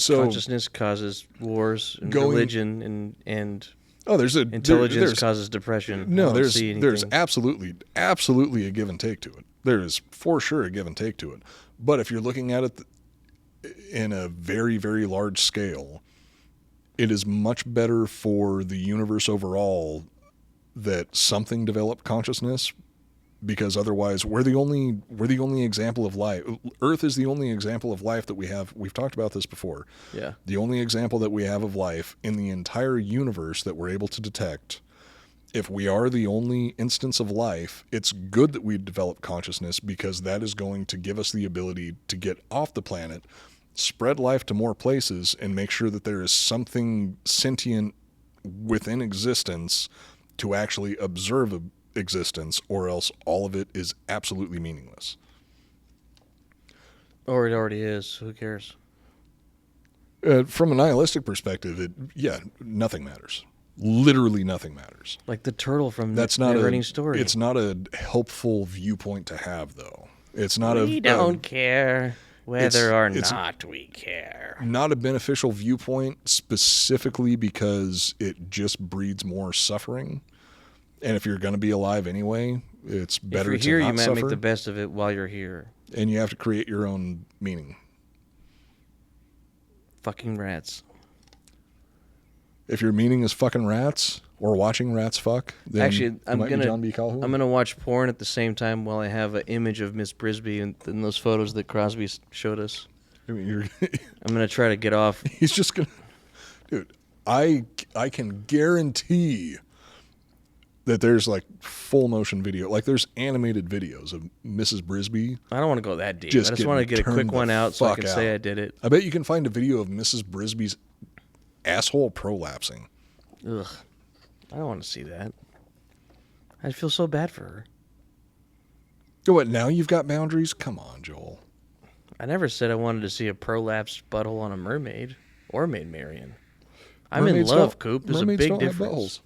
B: Consciousness causes wars and religion and
A: there's
B: intelligence causes depression.
A: No,
B: I don't see
A: there's
B: anything.
A: absolutely a give and take to it. There is for sure a give and take to it. But if you're looking at it in a very, very large scale, it is much better for the universe overall that something developed consciousness, because otherwise we're the only example of life. Earth is the only example of life that we have. We've talked about this before.
B: Yeah.
A: The only example that we have of life in the entire universe that we're able to detect. If we are the only instance of life, it's good that we develop consciousness, because that is going to give us the ability to get off the planet, spread life to more places, and make sure that there is something sentient within existence to actually observe existence, or else all of it is absolutely meaningless.
B: Or it already is. Who cares?
A: From a nihilistic perspective, nothing matters. Literally nothing matters.
B: Like the turtle from
A: That's not
B: Neverending Story.
A: It's not a helpful viewpoint to have, though. It's not
B: we don't care whether or not we care.
A: Not a beneficial viewpoint, specifically because it just breeds more suffering. And if you're going to be alive anyway, it's better
B: if you're
A: to
B: here,
A: not
B: you
A: suffer.
B: might make the best of it while you're here.
A: And you have to create your own meaning.
B: Fucking rats.
A: If your meaning is fucking rats or watching rats fuck, then
B: Actually,
A: you
B: I'm
A: might be
B: gonna
A: John B Calhoun.
B: I'm gonna watch porn at the same time while I have an image of Miss Brisby in those photos that Crosby showed us.
A: I mean,
B: I'm gonna try to get off.
A: he's just gonna, dude. I can guarantee that there's like full motion video, like there's animated videos of Mrs. Brisby.
B: I don't want to go that deep.
A: Just
B: I just want to get a
A: getting
B: quick
A: turned
B: one
A: the
B: out so I
A: fuck
B: can say
A: out.
B: I did it.
A: I bet you can find a video of Mrs. Brisby's asshole prolapsing.
B: Ugh. I don't want to see that. I feel so bad for her.
A: What, now you've got boundaries? Come on, Joel.
B: I never said I wanted to see a prolapsed butthole on a mermaid or Maid Marian. I'm in
A: Mermaids
B: love,
A: don't-
B: Coop. There's a
A: mermaids
B: big
A: don't have
B: difference.
A: buttholes.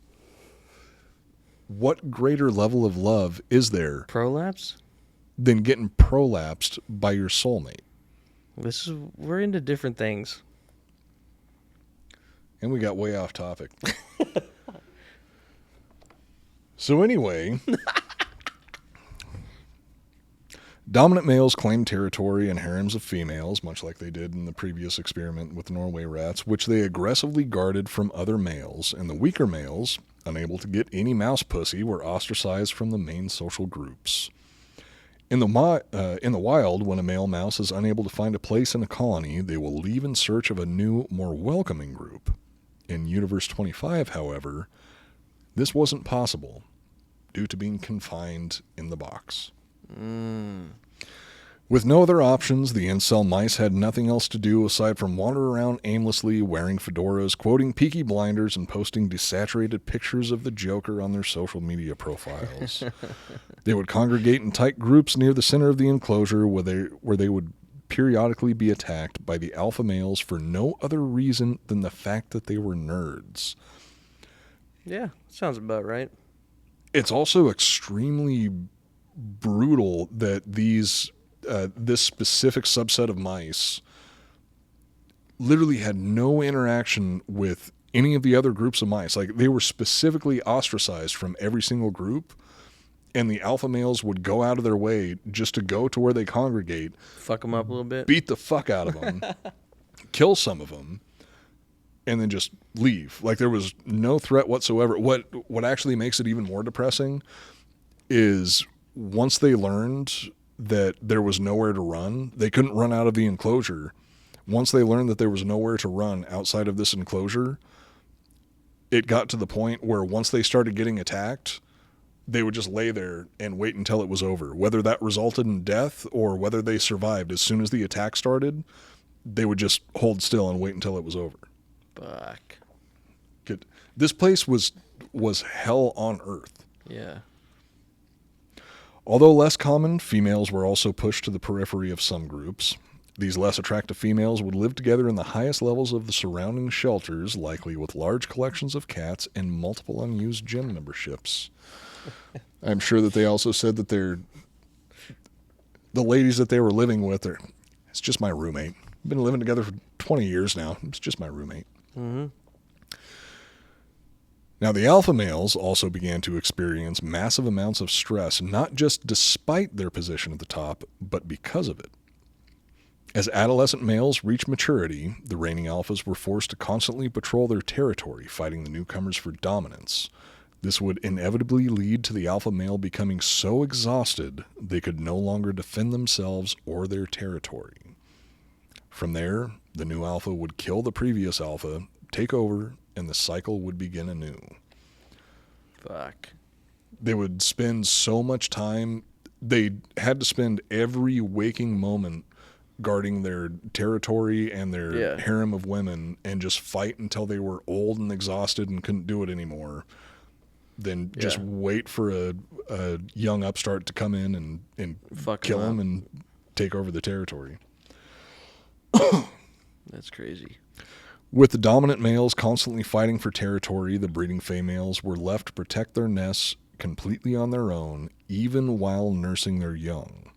A: What greater level of love is there
B: Prolapse?
A: than getting prolapsed by your soulmate?
B: We're into different things.
A: And we got way off topic. So anyway, dominant males claim territory in harems of females, much like they did in the previous experiment with Norway rats, which they aggressively guarded from other males, and the weaker males, unable to get any mouse pussy, were ostracized from the main social groups. In the wild, when a male mouse is unable to find a place in a colony, they will leave in search of a new, more welcoming group. In Universe 25, however, this wasn't possible due to being confined in the box. With no other options, the incel mice had nothing else to do aside from wander around aimlessly, wearing fedoras, quoting Peaky Blinders, and posting desaturated pictures of the Joker on their social media profiles. They would congregate in tight groups near the center of the enclosure where they would periodically be attacked by the alpha males for no other reason than the fact that they were nerds.
B: Yeah, sounds about right.
A: It's also extremely brutal that this specific subset of mice literally had no interaction with any of the other groups of mice. Like, they were specifically ostracized from every single group, and the alpha males would go out of their way just to go to where they congregate,
B: Fuck them up a little bit.
A: beat the fuck out of them, kill some of them, and then just leave. Like, there was no threat whatsoever. What actually makes it even more depressing is once they learned that there was nowhere to run, they couldn't run out of the enclosure. Once they learned that there was nowhere to run outside of this enclosure, it got to the point where once they started getting attacked, they would just lay there and wait until it was over. Whether that resulted in death or whether they survived, as soon as the attack started, they would just hold still and wait until it was over.
B: Fuck.
A: This place was hell on earth.
B: Yeah.
A: Although less common, females were also pushed to the periphery of some groups. These less attractive females would live together in the highest levels of the surrounding shelters, likely with large collections of cats and multiple unused gym memberships. I'm sure that they also said that the ladies that they were living with it's just my roommate. We've been living together for 20 years now. It's just my roommate.
B: Mm-hmm.
A: Now, the alpha males also began to experience massive amounts of stress, not just despite their position at the top, but because of it. As adolescent males reached maturity, the reigning alphas were forced to constantly patrol their territory, fighting the newcomers for dominance. This would inevitably lead to the alpha male becoming so exhausted they could no longer defend themselves or their territory. From there, the new alpha would kill the previous alpha, take over, and the cycle would begin anew.
B: Fuck.
A: They would spend so much time, they had to spend every waking moment guarding their territory and their harem of women and just fight until they were old and exhausted and couldn't do it anymore. Then just wait for a young upstart to come in and kill him and take over the territory.
B: That's crazy.
A: With the dominant males constantly fighting for territory, the breeding females were left to protect their nests completely on their own, even while nursing their young.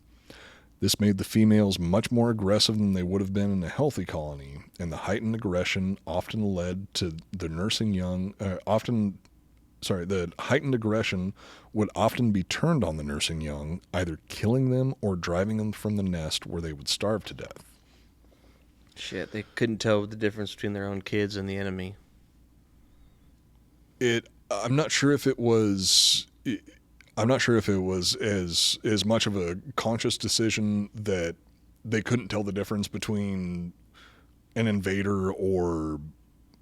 A: This made the females much more aggressive than they would have been in a healthy colony, and the heightened aggression often led to the nursing young. The heightened aggression would often be turned on the nursing young, either killing them or driving them from the nest where they would starve to death.
B: Shit, they couldn't tell the difference between their own kids and the enemy.
A: I'm not sure if it was as much of a conscious decision that they couldn't tell the difference between an invader or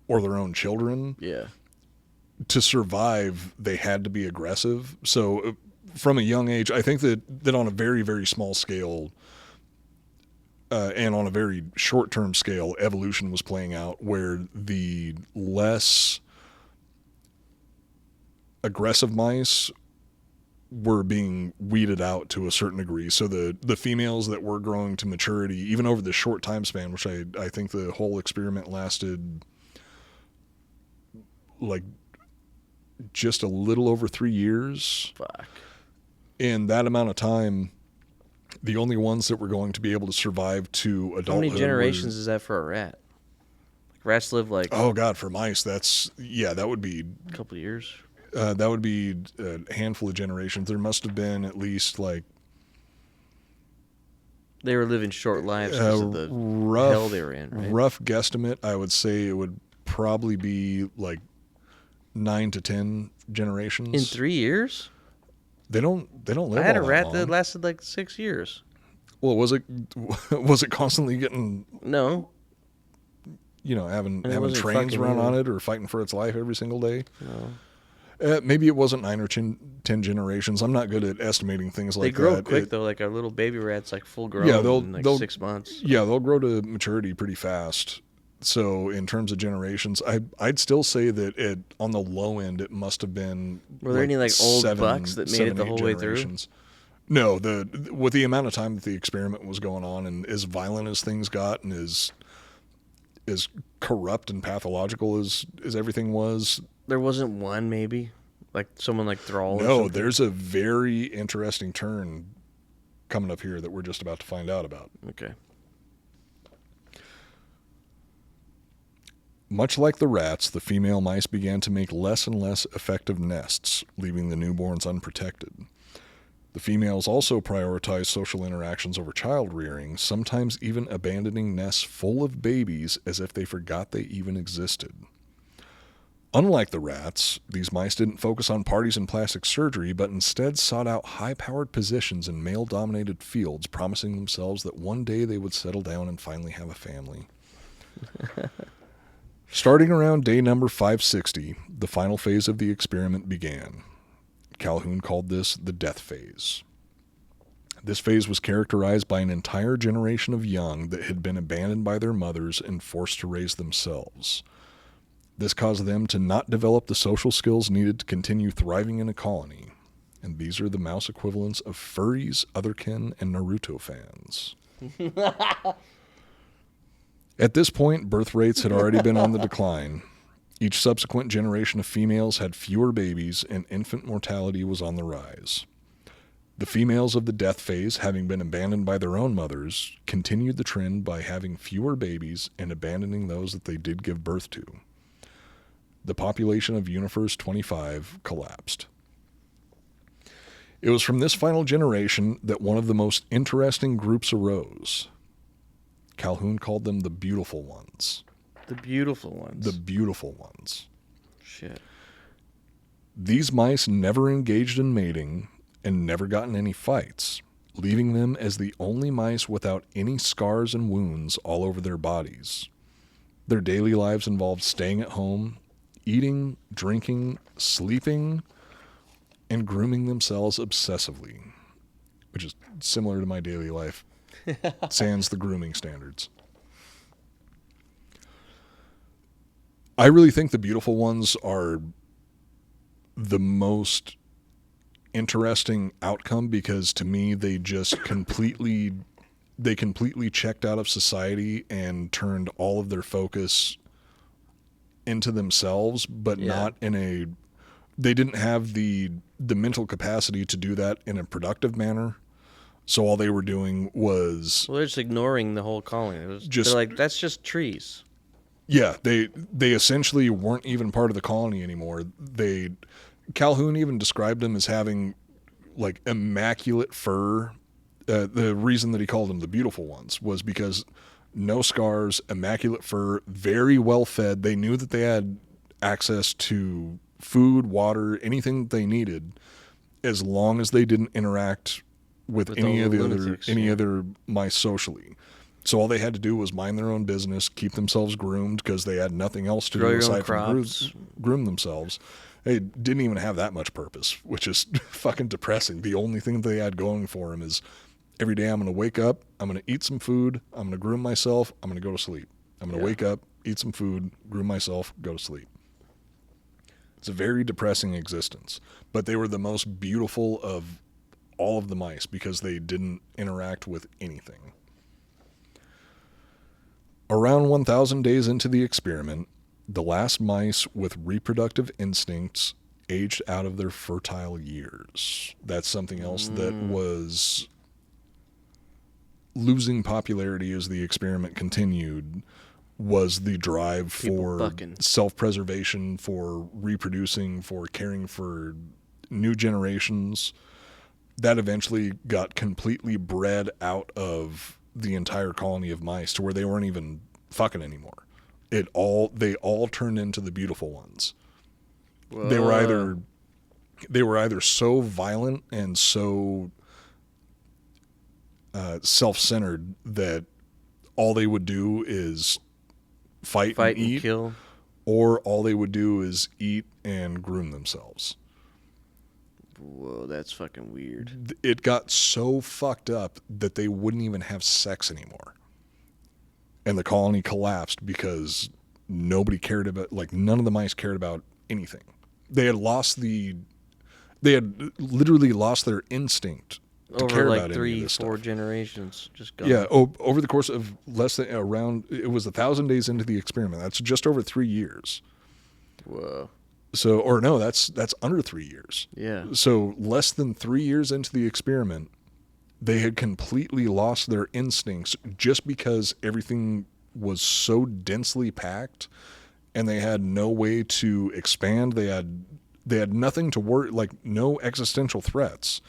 A: their own children.
B: Yeah.
A: To survive, they had to be aggressive. So from a young age, I think that on a very, very small scale, and on a very short-term scale, evolution was playing out where the less aggressive mice were being weeded out to a certain degree. So the females that were growing to maturity, even over this short time span, which I think the whole experiment lasted like just a little over 3 years.
B: Fuck.
A: In that amount of time, the only ones that were going to be able to survive to adulthood.
B: How many generations is that for a rat? Like rats live like
A: Oh God, for mice, that would be
B: a couple of years.
A: that would be a handful of generations. There must have been at least like
B: They were living short lives because of the hell they were in, right?
A: rough guesstimate. I would say it would probably be like 9 to 10 generations.
B: In 3 years?
A: They don't live.
B: I had a
A: all
B: rat
A: long.
B: that lasted like 6 years.
A: Well, was it constantly getting,
B: No.
A: having
B: And it wasn't
A: trains
B: fucking
A: run
B: either.
A: on it or fighting for its life every single day?
B: No.
A: Maybe it wasn't 9 or 10 generations. I'm not good at estimating things
B: They
A: like
B: grow
A: that.
B: quick though, like our little baby rat's like full grown in like
A: they'll
B: 6 months.
A: Yeah, they'll grow to maturity pretty fast. So in terms of generations, I'd still say that on the low end it must have been.
B: Were there any like old
A: 7,
B: bucks that made it the
A: 8
B: whole way through?
A: generations. No, with the amount of time that the experiment was going on, and as violent as things got, and as corrupt and pathological as everything was.
B: There wasn't one maybe? Like someone like Thrall or
A: No,
B: something?
A: there's a very interesting turn coming up here that we're just about to find out about.
B: Okay.
A: Much like the rats, the female mice began to make less and less effective nests, leaving the newborns unprotected. The females also prioritized social interactions over child rearing, sometimes even abandoning nests full of babies as if they forgot they even existed. Unlike the rats, these mice didn't focus on parties and plastic surgery, but instead sought out high-powered positions in male-dominated fields, promising themselves that one day they would settle down and finally have a family. Starting around day number 560, the final phase of the experiment began. Calhoun called this the death phase. This phase was characterized by an entire generation of young that had been abandoned by their mothers and forced to raise themselves. This caused them to not develop the social skills needed to continue thriving in a colony. And these are the mouse equivalents of furries, otherkin, and Naruto fans. At this point, birth rates had already been on the decline. Each subsequent generation of females had fewer babies, and infant mortality was on the rise. The females of the death phase, having been abandoned by their own mothers, continued the trend by having fewer babies and abandoning those that they did give birth to. The population of Universe 25 collapsed. It was from this final generation that one of the most interesting groups arose. Calhoun called them the beautiful ones.
B: The beautiful ones.
A: The beautiful ones.
B: Shit.
A: These mice never engaged in mating and never got in any fights, leaving them as the only mice without any scars and wounds all over their bodies. Their daily lives involved staying at home, eating, drinking, sleeping, and grooming themselves obsessively, which is similar to my daily life. Sans the grooming standards. I really think the beautiful ones are the most interesting outcome because to me they just completely checked out of society and turned all of their focus into themselves, but not in a they didn't have the mental capacity to do that in a productive manner. So all they were doing was...
B: Well, they're just ignoring the whole colony.
A: Just,
B: they're like, that's just trees.
A: Yeah, they essentially weren't even part of the colony anymore. Calhoun even described them as having, like, immaculate fur. The reason that he called them the beautiful ones was because no scars, immaculate fur, very well fed. They knew that they had access to food, water, anything that they needed, as long as they didn't interact with any of the other mice socially. So all they had to do was mind their own business, keep themselves groomed because they had nothing else to do aside from groom themselves. They didn't even have that much purpose, which is fucking depressing. The only thing they had going for them is every day I'm going to wake up, I'm going to eat some food, I'm going to groom myself, I'm going to go to sleep. I'm going to wake up, eat some food, groom myself, go to sleep. It's a very depressing existence. But they were the most beautiful of all of the mice because they didn't interact with anything. Around 1,000 days into the experiment, the last mice with reproductive instincts aged out of their fertile years. That's something else that was losing popularity as the experiment continued, was the drive for self-preservation, for reproducing, for caring for new generations. That eventually got completely bred out of the entire colony of mice to where they weren't even fucking anymore. They all turned into the beautiful ones. Whoa. They were either so violent and so self-centered that all they would do is fight and eat,
B: kill,
A: or all they would do is eat and groom themselves.
B: Whoa, that's fucking weird.
A: It got so fucked up that they wouldn't even have sex anymore. And the colony collapsed because nobody cared about, like, none of the mice cared about anything. They had literally lost their instinct to care about any of this stuff.
B: Over like 3-4 generations, just gone.
A: Yeah, over the course of it was 1,000 days into the experiment. That's just over 3 years.
B: Whoa.
A: So, or no, that's under 3 years.
B: Yeah.
A: So less than 3 years into the experiment, they had completely lost their instincts just because everything was so densely packed and they had no way to expand. They had nothing to worry, like no existential threats.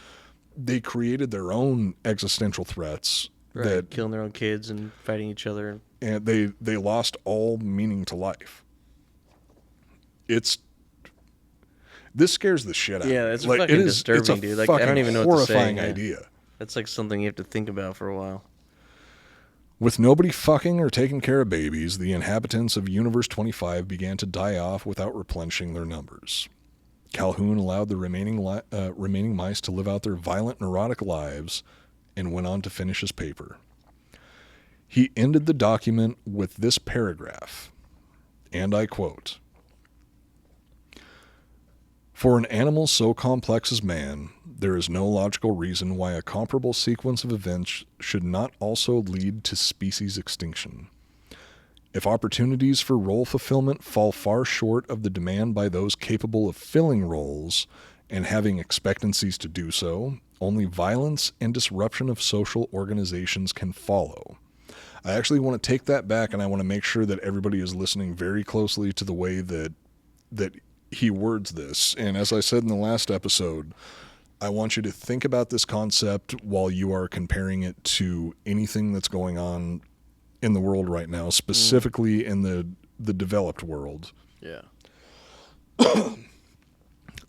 A: They created their own existential threats.
B: Right, that killing their own kids and fighting each other.
A: And they lost all meaning to life. This scares the shit out of me.
B: Yeah, it's like, fucking disturbing, dude. Like, I don't even know what to say.
A: Horrifying idea.
B: That's like something you have to think about for a while.
A: With nobody fucking or taking care of babies, the inhabitants of Universe 25 began to die off without replenishing their numbers. Calhoun allowed the remaining mice to live out their violent, neurotic lives and went on to finish his paper. He ended the document with this paragraph, and I quote, "For an animal so complex as man, there is no logical reason why a comparable sequence of events should not also lead to species extinction. If opportunities for role fulfillment fall far short of the demand by those capable of filling roles and having expectancies to do so, only violence and disruption of social organizations can follow." I actually want to take that back, and I want to make sure that everybody is listening very closely to the way that he words this. And as I said in the last episode, I want you to think about this concept while you are comparing it to anything that's going on in the world right now, specifically in the developed world.
B: Yeah.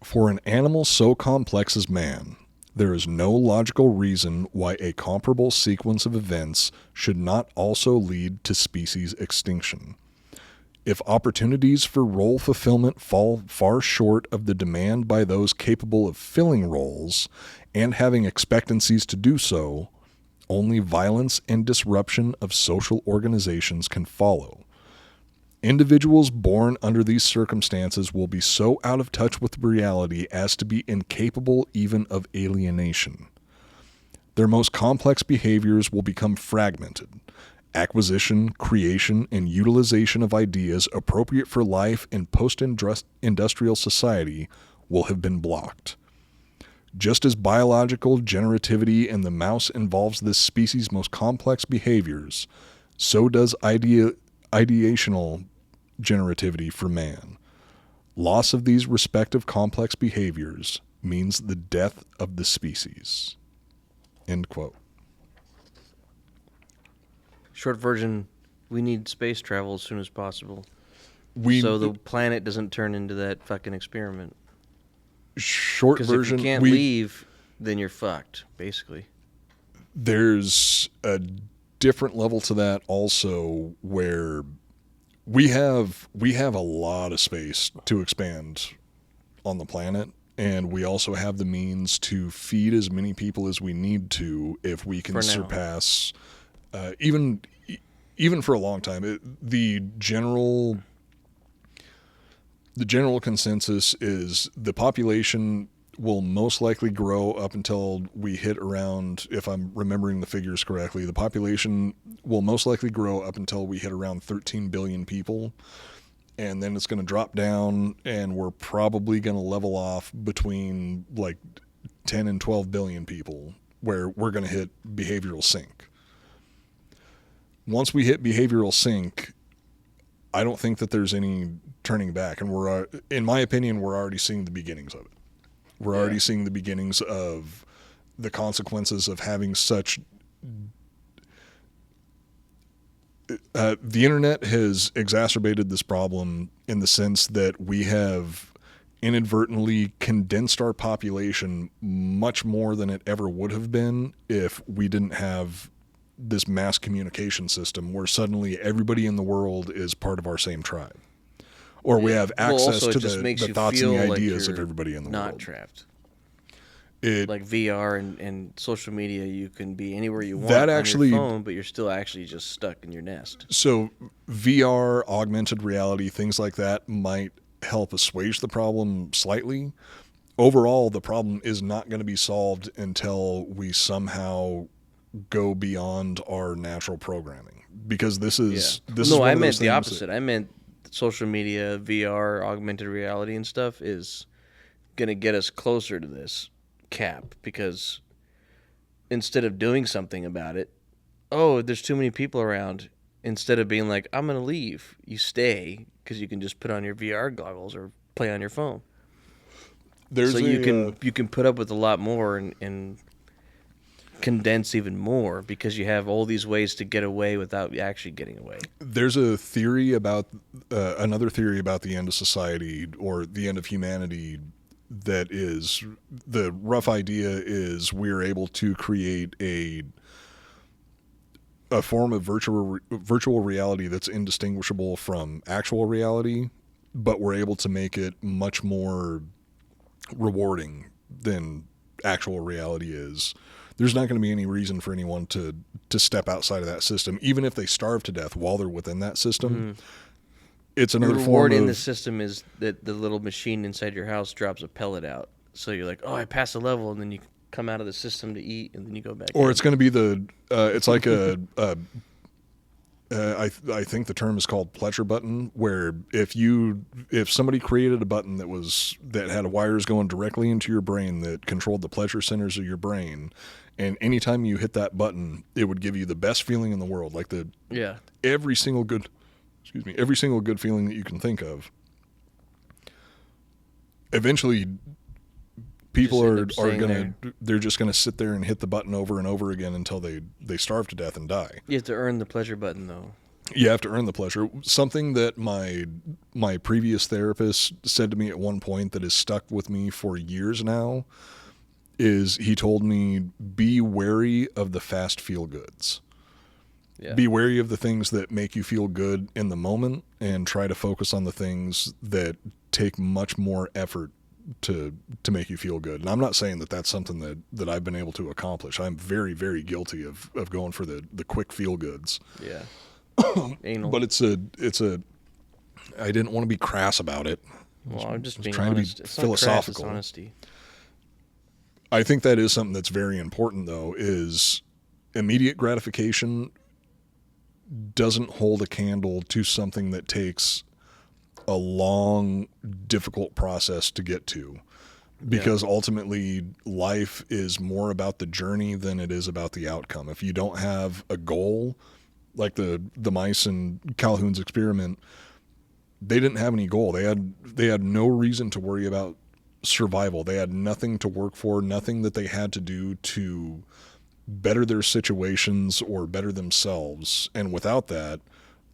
A: For an animal so complex as man, there is no logical reason why a comparable sequence of events should not also lead to species extinction. If opportunities for role fulfillment fall far short of the demand by those capable of filling roles and having expectancies to do so, only violence and disruption of social organizations can follow. Individuals born under these circumstances will be so out of touch with reality as to be incapable even of alienation. Their most complex behaviors will become fragmented. Acquisition, creation, and utilization of ideas appropriate for life in post-industrial society will have been blocked. Just as biological generativity in the mouse involves this species' most complex behaviors, so does ideational generativity for man. Loss of these respective complex behaviors means the death of the species. End quote.
B: Short version, we need space travel as soon as possible. So the planet doesn't turn into that fucking experiment.
A: Short version,
B: because if you can't leave, then you're fucked, basically.
A: There's a different level to that also, where we have a lot of space to expand on the planet, and we also have the means to feed as many people as we need to if we can surpass. Even for a long time, the general the general consensus is the population will most likely grow up until we hit around, if I'm remembering the figures correctly, the population will most likely grow up until we hit around 13 billion people. And then it's going to drop down, and we're probably going to level off between like 10 and 12 billion people, where we're going to hit behavioral sink. Once we hit behavioral sink, I don't think that there's any turning back. And in my opinion, we're already seeing the beginnings of it. We're already seeing the beginnings of the consequences of having such... the internet has exacerbated this problem in the sense that we have inadvertently condensed our population much more than it ever would have been if we didn't have this mass communication system where suddenly everybody in the world is part of our same tribe. Or we have access to the thoughts and the ideas of everybody in the world.
B: Not trapped. Like VR and social media, you can be anywhere you want
A: on
B: your phone, but you're still actually just stuck in your nest.
A: So VR, augmented reality, things like that might help assuage the problem slightly. Overall, the problem is not going to be solved until we somehow go beyond our natural programming. Because this is...
B: No, I meant the opposite. I meant social media, VR, augmented reality and stuff is going to get us closer to this cap, because instead of doing something about it, there's too many people around, instead of being like, I'm going to leave, you stay, because you can just put on your VR goggles or play on your phone. You can put up with a lot more and condense even more, because you have all these ways to get away without actually getting away.
A: There's a theory about another theory about the end of society or the end of humanity. That is, the rough idea is we're able to create a form of virtual reality that's indistinguishable from actual reality, but we're able to make it much more rewarding than actual reality is. There's not going to be any reason for anyone to step outside of that system, even if they starve to death while they're within that system. It's another
B: the reward
A: form
B: in the system is that the little machine inside your house drops a pellet out. So you're like, I passed a level, and then you come out of the system to eat, and then you go back.
A: Or it's going to be it's like I think the term is called pleasure button, where if somebody created a button that had wires going directly into your brain that controlled the pleasure centers of your brain, and anytime you hit that button, it would give you the best feeling in the world, like every single good feeling that you can think of. Eventually, people they're just gonna sit there and hit the button over and over again until they starve to death and die.
B: You have to earn the pleasure button, though.
A: You have to earn the pleasure. Something that my previous therapist said to me at one point that has stuck with me for years now is he told me, be wary of the fast feel-goods. Yeah. Be wary of the things that make you feel good in the moment, and try to focus on the things that take much more effort to make you feel good. And I'm not saying that that's something that I've been able to accomplish. I'm very, very guilty of going for the quick feel goods.
B: Yeah.
A: Anal. But it's a I didn't want to be crass about it.
B: Well, I'm just being
A: trying
B: honest.
A: to be
B: it's
A: philosophical.
B: Not crass, it's honesty.
A: I think that is something that's very important, though, is immediate gratification doesn't hold a candle to something that takes a long, difficult process to get to. Because ultimately, life is more about the journey than it is about the outcome. If you don't have a goal, like the mice in Calhoun's experiment, they didn't have any goal. They had no reason to worry about survival. They had nothing to work for, nothing that they had to do to better their situations or better themselves. And without that,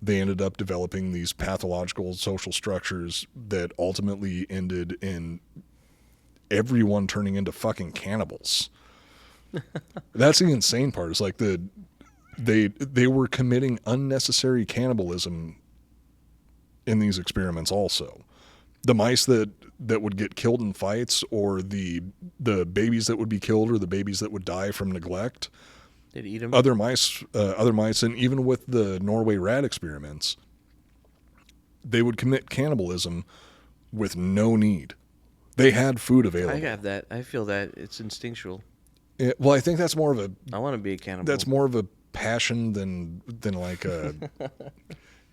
A: they ended up developing these pathological social structures that ultimately ended in everyone turning into fucking cannibals. That's the insane part. It's like they were committing unnecessary cannibalism in these experiments also. The mice that would get killed in fights, or the babies that would be killed, or the babies that would die from neglect,
B: they'd eat them.
A: Other mice, and even with the Norway rat experiments, they would commit cannibalism with no need. They had food available.
B: I have that. I feel that it's instinctual.
A: Well, I think that's more of a
B: I want to be a cannibal.
A: that's more of a passion than like a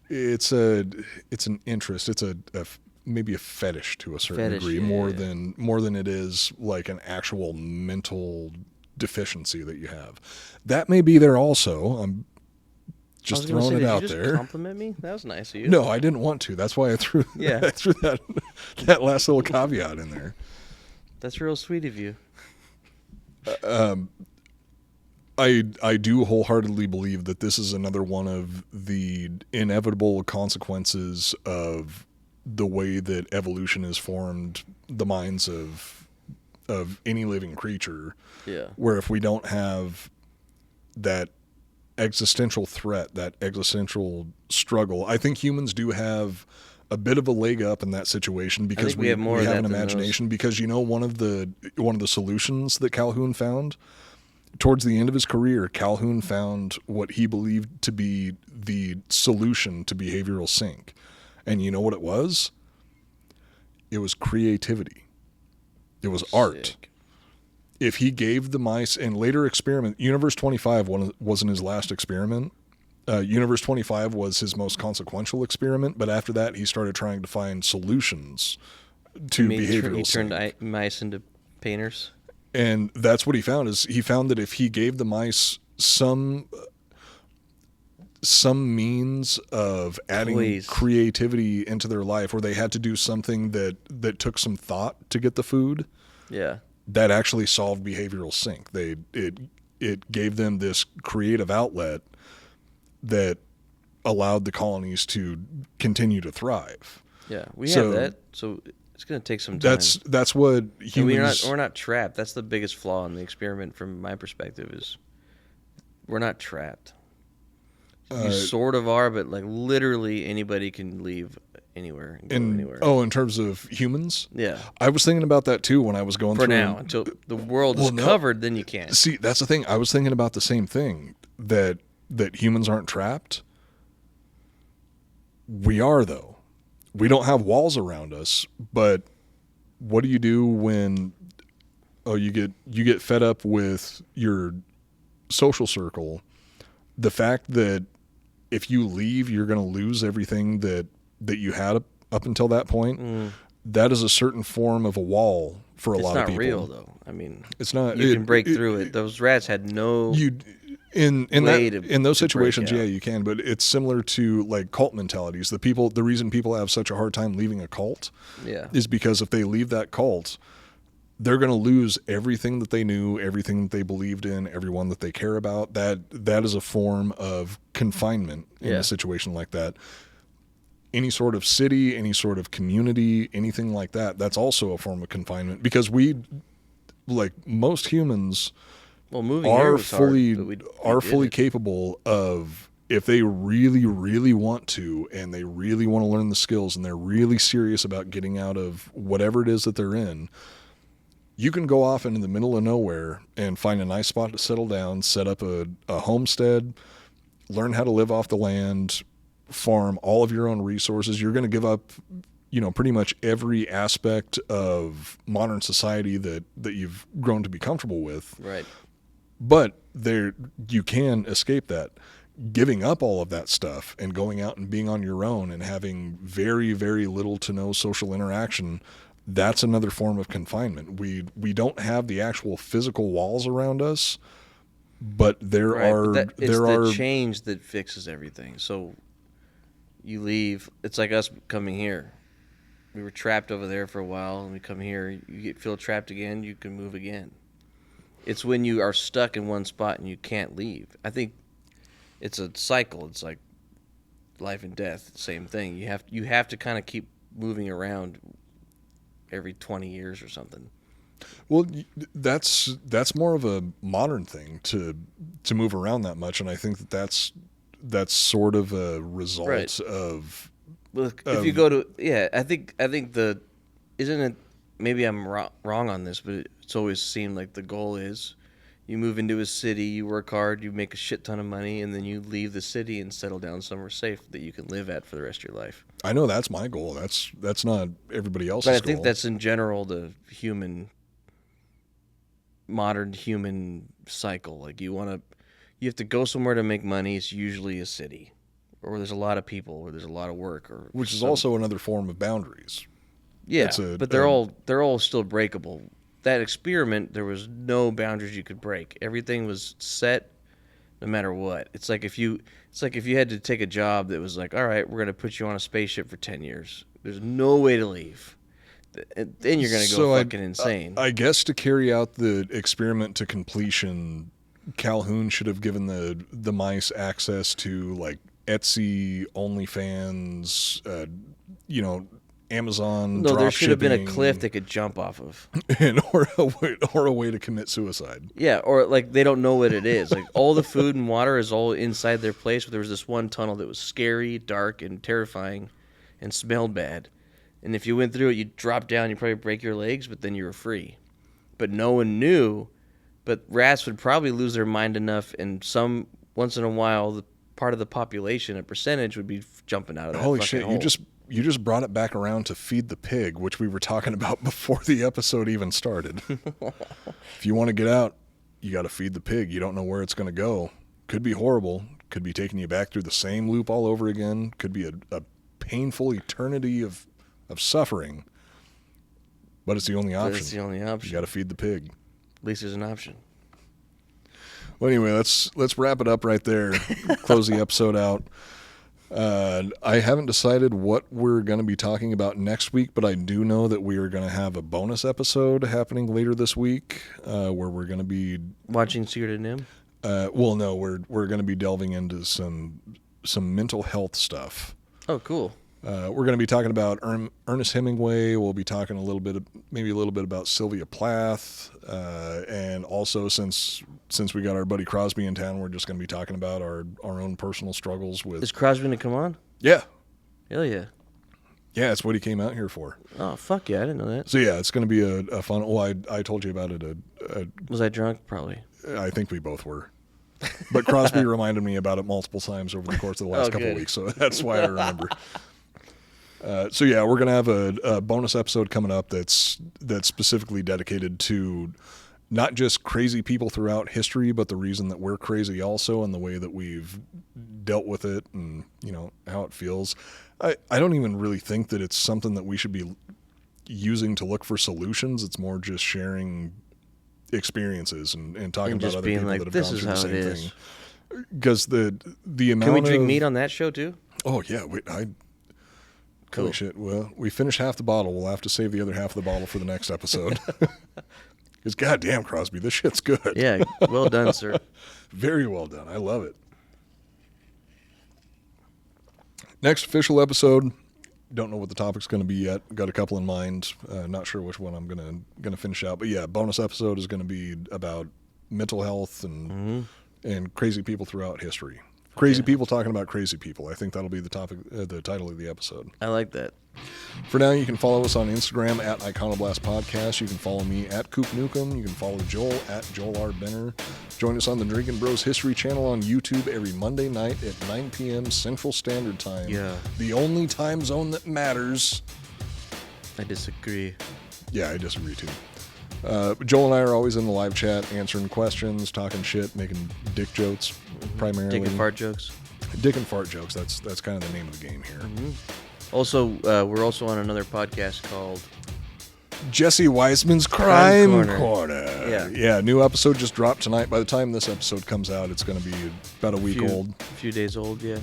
A: it's an interest. It's maybe a fetish to a certain degree, more than it is like an actual mental deficiency that you have. That may be there also. I'm just throwing it out
B: there. Did you just compliment me? That was nice of you.
A: No, I didn't want to. That's why I threw that last little caveat in there.
B: That's real sweet of you.
A: I do wholeheartedly believe that this is another one of the inevitable consequences of the way that evolution has formed the minds of any living creature.
B: Yeah.
A: Where if we don't have that existential threat, that existential struggle, I think humans do have a bit of a leg up in that situation because we have an imagination. Because one of the solutions that Calhoun found towards the end of his career, Calhoun found what he believed to be the solution to behavioral sink. And you know what it was? It was creativity. It was art. If he gave the mice, and later experiment, Universe 25 wasn't his last experiment. Universe 25 was his most consequential experiment, but after that he started trying to find solutions to behavioral
B: He turned mice into painters.
A: And that's what he found, is he found that if he gave the mice some means of adding creativity into their life, where they had to do something that took some thought to get the food, that actually solved behavioral sink. It gave them this creative outlet that allowed the colonies to continue to thrive.
B: Yeah, we have that, so it's going to take some time.
A: That's what humans...
B: We're not trapped. That's the biggest flaw in the experiment from my perspective, is we're not trapped. You sort of are, but like literally anybody can leave anywhere and go anywhere.
A: Oh, in terms of humans?
B: Yeah.
A: I was thinking about that too when I was going through.
B: For now, until the world is covered, then you can't.
A: See, that's the thing. I was thinking about the same thing, that humans aren't trapped. We are, though. We don't have walls around us, but what do you do when you get fed up with your social circle? The fact that if you leave, you're going to lose everything that you had up until that point. That is a certain form of a wall for a lot of people.
B: It's not real, though. I mean,
A: it's not.
B: You can break through it. Those rats had no.
A: In those situations, yeah, you can. But it's similar to like cult mentalities. The reason people have such a hard time leaving a cult, is because if they leave that cult, they're going to lose everything that they knew, everything that they believed in, everyone that they care about. That is a form of confinement in a situation like that. Any sort of city, any sort of community, anything like that, that's also a form of confinement, because most humans are fully capable of, if they really, really want to, and they really want to learn the skills, and they're really serious about getting out of whatever it is that they're in, you can go off into the middle of nowhere and find a nice spot to settle down, set up a homestead, learn how to live off the land, farm all of your own resources. You're going to give up, pretty much every aspect of modern society that you've grown to be comfortable with.
B: Right.
A: But you can escape that. Giving up all of that stuff and going out and being on your own and having very, very little to no social interaction, that's another form of confinement. We don't have the actual physical walls around us, but there are
B: the change that fixes everything. So you leave. It's like us coming here. We were trapped over there for a while, and we come here. You feel trapped again. You can move again. It's when you are stuck in one spot and you can't leave. I think it's a cycle. It's like life and death. Same thing. You have to kind of keep moving around every 20 years or something.
A: Well, that's more of a modern thing to move around that much, and I think that's sort of a result of.
B: Well, if you go to I think isn't it? Maybe I'm wrong on this, but it's always seemed like the goal is You move into a city, you work hard, you make a shit ton of money, and then you leave the city and settle down somewhere safe that you can live at for the rest of your life.
A: I know that's my goal. That's not everybody else's
B: But I
A: goal.
B: think that's in general the modern human cycle. Like you have to go somewhere to make money. It's usually a city, or where there's a lot of people, where there's a lot of work, or
A: which is also another form of boundaries.
B: yeah. But they're all still breakable. That experiment, there was no boundaries you could break. Everything was set, no matter what. It's like if you had to take a job that was like, all right, we're gonna put you on a spaceship for 10 years. There's no way to leave. And then you're gonna go fucking insane.
A: I guess to carry out the experiment to completion, Calhoun should have given the mice access to like Etsy, OnlyFans, Amazon.
B: No, there should have been a
A: dropshipping,
B: cliff they could jump off of.
A: or a way to commit suicide.
B: Yeah, or like they don't know what it is. Like all the food and water is all inside their place, but there was this one tunnel that was scary, dark, and terrifying, and smelled bad. And if you went through it, you'd drop down, you'd probably break your legs, but then you were free. But no one knew. But rats would probably lose their mind enough, and once in a while, the part of the population, a percentage, would be jumping out of that
A: Holy
B: fucking
A: shit!
B: hole.
A: You just brought it back around to feed the pig, which we were talking about before the episode even started. If you want to get out, you got to feed the pig. You don't know where it's going to go. Could be horrible. Could be taking you back through the same loop all over again. Could be a painful eternity of suffering. But it's the only option.
B: It's the only option.
A: You got to feed the pig.
B: At least there's an option.
A: Well, anyway, let's wrap it up right there. Close the episode out. I haven't decided what we're going to be talking about next week, but I do know that we are going to have a bonus episode happening later this week, where we're going to be
B: Watching Secret of Nimh?
A: well, no, we're going to be delving into some mental health stuff.
B: Oh, cool.
A: We're going to be talking about Ernest Hemingway. We'll be talking maybe a little bit about Sylvia Plath, and also since we got our buddy Crosby in town, we're just going to be talking about our own personal struggles with.
B: Is Crosby going to come on?
A: Yeah,
B: Hell yeah.
A: yeah, that's what he came out here for.
B: Oh, fuck yeah. I didn't know that.
A: So yeah, it's going to be a fun. Well, I told you about it.
B: Was I drunk? Probably.
A: I think we both were. But Crosby reminded me about it multiple times over the course of the last couple of weeks, so that's why I remember. So yeah, we're gonna have a bonus episode coming up that's specifically dedicated to not just crazy people throughout history, but the reason that we're crazy also, and the way that we've dealt with it, and how it feels. I don't even really think that it's something that we should be using to look for solutions. It's more just sharing experiences and talking
B: And
A: about
B: just
A: other
B: being
A: people
B: like,
A: that have
B: this
A: gone
B: is
A: through the
B: how
A: same
B: it is.
A: thing. Because the amount
B: Can we drink
A: of
B: meat on that show too?
A: Oh yeah,
B: Cool.
A: holy shit. Well, we finished half the bottle. We'll have to save the other half of the bottle for the next episode. Because goddamn, Crosby, this shit's good.
B: Yeah. Well done, sir.
A: Very well done. I love it. Next official episode. Don't know what the topic's going to be yet. Got a couple in mind. Not sure which one I'm gonna finish out. But yeah, bonus episode is going to be about mental health and crazy people throughout history. Crazy people talking about crazy people. I think that'll be the topic, the title of the episode.
B: I like that.
A: For now, you can follow us on Instagram at Iconoblast Podcast. You can follow me at Coop Nukem. You can follow Joel at Joel R. Benner. Join us on the Drinking Bros History channel on YouTube every Monday night at 9 p.m. Central Standard Time.
B: Yeah.
A: The only time zone that matters.
B: I disagree.
A: Yeah, I disagree too. Joel and I are always in the live chat, answering questions, talking shit, making dick jokes, primarily.
B: Dick and fart jokes.
A: Dick and fart jokes. That's kind of the name of the game here.
B: Also, we're also on another podcast called
A: Jesse Weisman's Crime
B: Crime
A: Corner.
B: Yeah.
A: New episode just dropped tonight. By the time this episode comes out, it's going to be about a week old.
B: A few days old, yeah.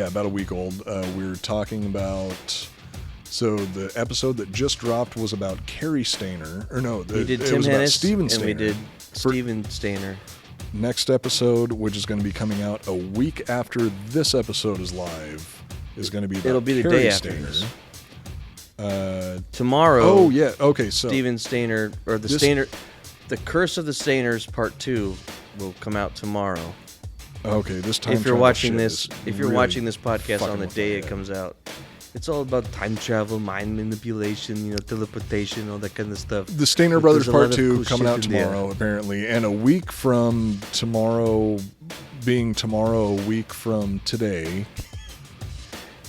A: About a week old. We're talking about. So the episode that just dropped was about Carrie Stainer, or no,
B: We did
A: it
B: Tim
A: was about
B: Hennis,
A: Steven
B: and
A: Stainer.
B: we did Steven Stainer.
A: Next episode, which is going to be coming out a week after this episode is live, is going to be about
B: It'll be the
A: Carrie
B: day after
A: Stainer.
B: this. Tomorrow.
A: Oh yeah, okay. So
B: Steven Stainer, or the
A: This-
B: Stainer, the Curse of the Stainers Part 2 will come out tomorrow.
A: okay, this time
B: If you're
A: travel
B: watching
A: shit
B: this,
A: is
B: if you're
A: really
B: watching this podcast
A: fucking
B: on the
A: with
B: day
A: my
B: it
A: head.
B: comes out, It's all about time travel, mind manipulation, teleportation, all that kind of stuff.
A: The Stainer
B: But
A: Brothers
B: there's a lot
A: Part
B: of
A: 2
B: cool
A: coming
B: shit
A: out
B: in there.
A: tomorrow, apparently. And a week from tomorrow being tomorrow, a week from today.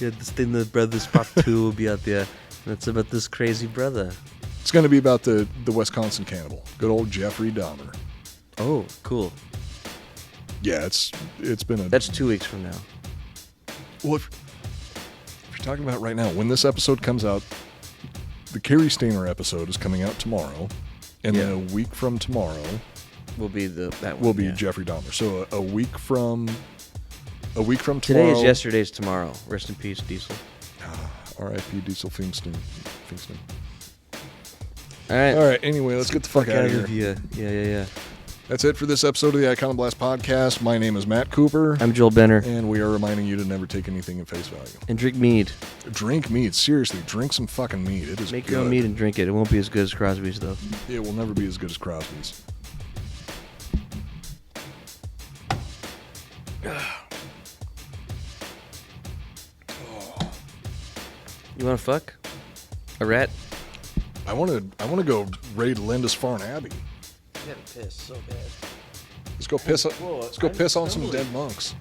B: Yeah, the Stainer Brothers Part 2 will be out there. And it's about this crazy brother.
A: It's going to be about the Wisconsin cannibal. Good old Jeffrey Dahmer.
B: Oh, cool.
A: Yeah, it's been a...
B: That's 2 weeks from now.
A: Well, if you're talking about right now, when this episode comes out, the Carrie Stainer episode is coming out tomorrow, and then a week from tomorrow
B: Will be that one.
A: will be
B: yeah.
A: Jeffrey Dahmer. So a week from tomorrow.
B: Today is yesterday's tomorrow. Rest in peace, Diesel.
A: R.I.P. Diesel Fingston.
B: All right.
A: All right. Anyway, let's get the fuck out of here.
B: Yeah.
A: That's it for this episode of the Iconoblast podcast. My name is Matt Cooper,
B: I'm Joel Benner.
A: and we are reminding you to never take anything at face value.
B: And drink mead.
A: Drink mead. Seriously, drink some fucking mead. It is
B: Make
A: good.
B: your own mead and drink it. It won't be as good as Crosby's, though.
A: It will never be as good as Crosby's.
B: You want to fuck? A rat?
A: I want to go raid Lindisfarne Abbey.
C: I gotta piss so bad.
A: Let's go piss. Let's go piss on some dead monks.